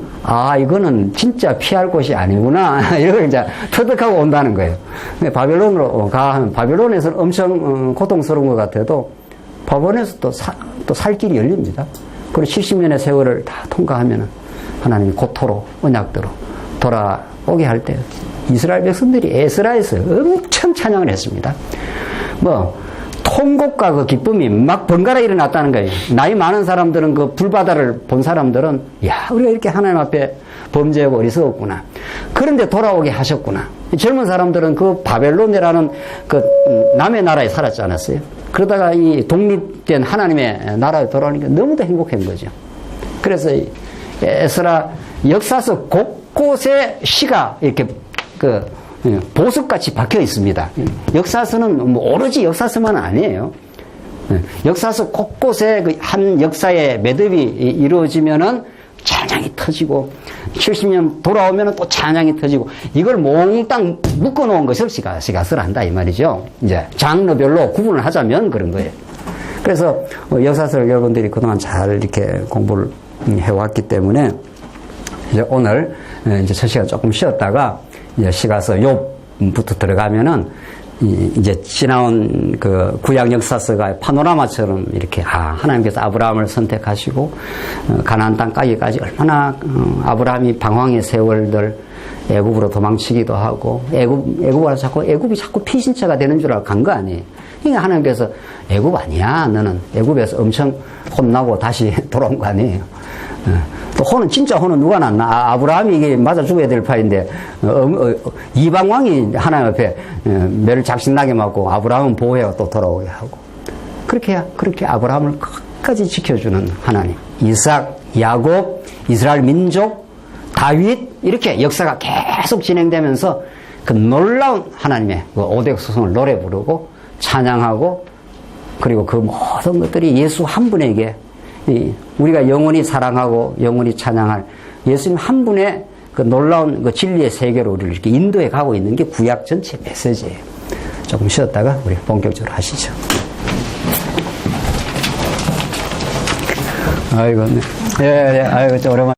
이거는 진짜 피할 곳이 아니구나. 이걸 이제 터득하고 온다는 거예요. 근데 바벨론으로 가면, 바벨론에서는 엄청 고통스러운 것 같아도, 바벨론에서 또 또 살 길이 열립니다. 그리고 70년의 세월을 다 통과하면은 하나님이 고토로 언약대로 돌아오게 할 때 이스라엘 백성들이 에스라에서 엄청 찬양을 했습니다. 뭐 통곡과 그 기쁨이 막 번갈아 일어났다는 거예요. 나이 많은 사람들은 그 불바다를 본 사람들은 야, 우리가 이렇게 하나님 앞에 범죄하고 어리석었구나. 그런데 돌아오게 하셨구나. 젊은 사람들은 그 바벨론이라는 그 남의 나라에 살았지 않았어요. 그러다가 이 독립된 하나님의 나라에 돌아오니까 너무도 행복한 거죠. 그래서 에스라 역사서 곳곳에 시가 이렇게 그 보석같이 박혀 있습니다. 역사서는 뭐 오로지 역사서만 아니에요. 역사서 곳곳에 그 한 역사의 매듭이 이루어지면은 찬양이 터지고 70년 돌아오면은 또 찬양이 터지고 이걸 몽땅 묶어놓은 것을 시가서를 한다 이 말이죠. 이제 장르별로 구분을 하자면 그런 거예요. 그래서 역사서를 여러분들이 그동안 잘 이렇게 공부를 해왔기 때문에 이제 오늘 이제 첫 시간 조금 쉬었다가 이제 시가서 욥부터 들어가면은 이제 지나온 그 구약 역사서가 파노라마처럼 이렇게 하나님께서 아브라함을 선택하시고 가나안 땅까지까지 얼마나 아브라함이 방황의 세월들 애굽으로 도망치기도 하고 애굽이 자꾸 피신처가 되는 줄 알고 간 거 아니에요. 그러니까 하나님께서 애굽 아니야 너는 애굽에서 엄청 혼나고 다시 돌아온 거 아니에요. 또 혼은 진짜 혼은 누가 났나? 아브라함이 이게 맞아 죽어야 될 판인데 이방 왕이 하나님 앞에 매를 작신나게 맞고 아브라함은 보호해가 또 돌아오게 하고 그렇게 아브라함을 끝까지 지켜주는 하나님. 이삭, 야곱, 이스라엘 민족, 다윗 이렇게 역사가 계속 진행되면서 그 놀라운 하나님의 그 오대 소송을 노래 부르고 찬양하고 그리고 그 모든 것들이 예수 한 분에게 우리가 영원히 사랑하고 영원히 찬양할 예수님 한 분의 그 놀라운 그 진리의 세계로 우리를 이렇게 인도해 가고 있는 게 구약 전체 메시지예요. 조금 쉬었다가 우리 본격적으로 하시죠. 아이고, 네. 아이고, 좀 오랜만에.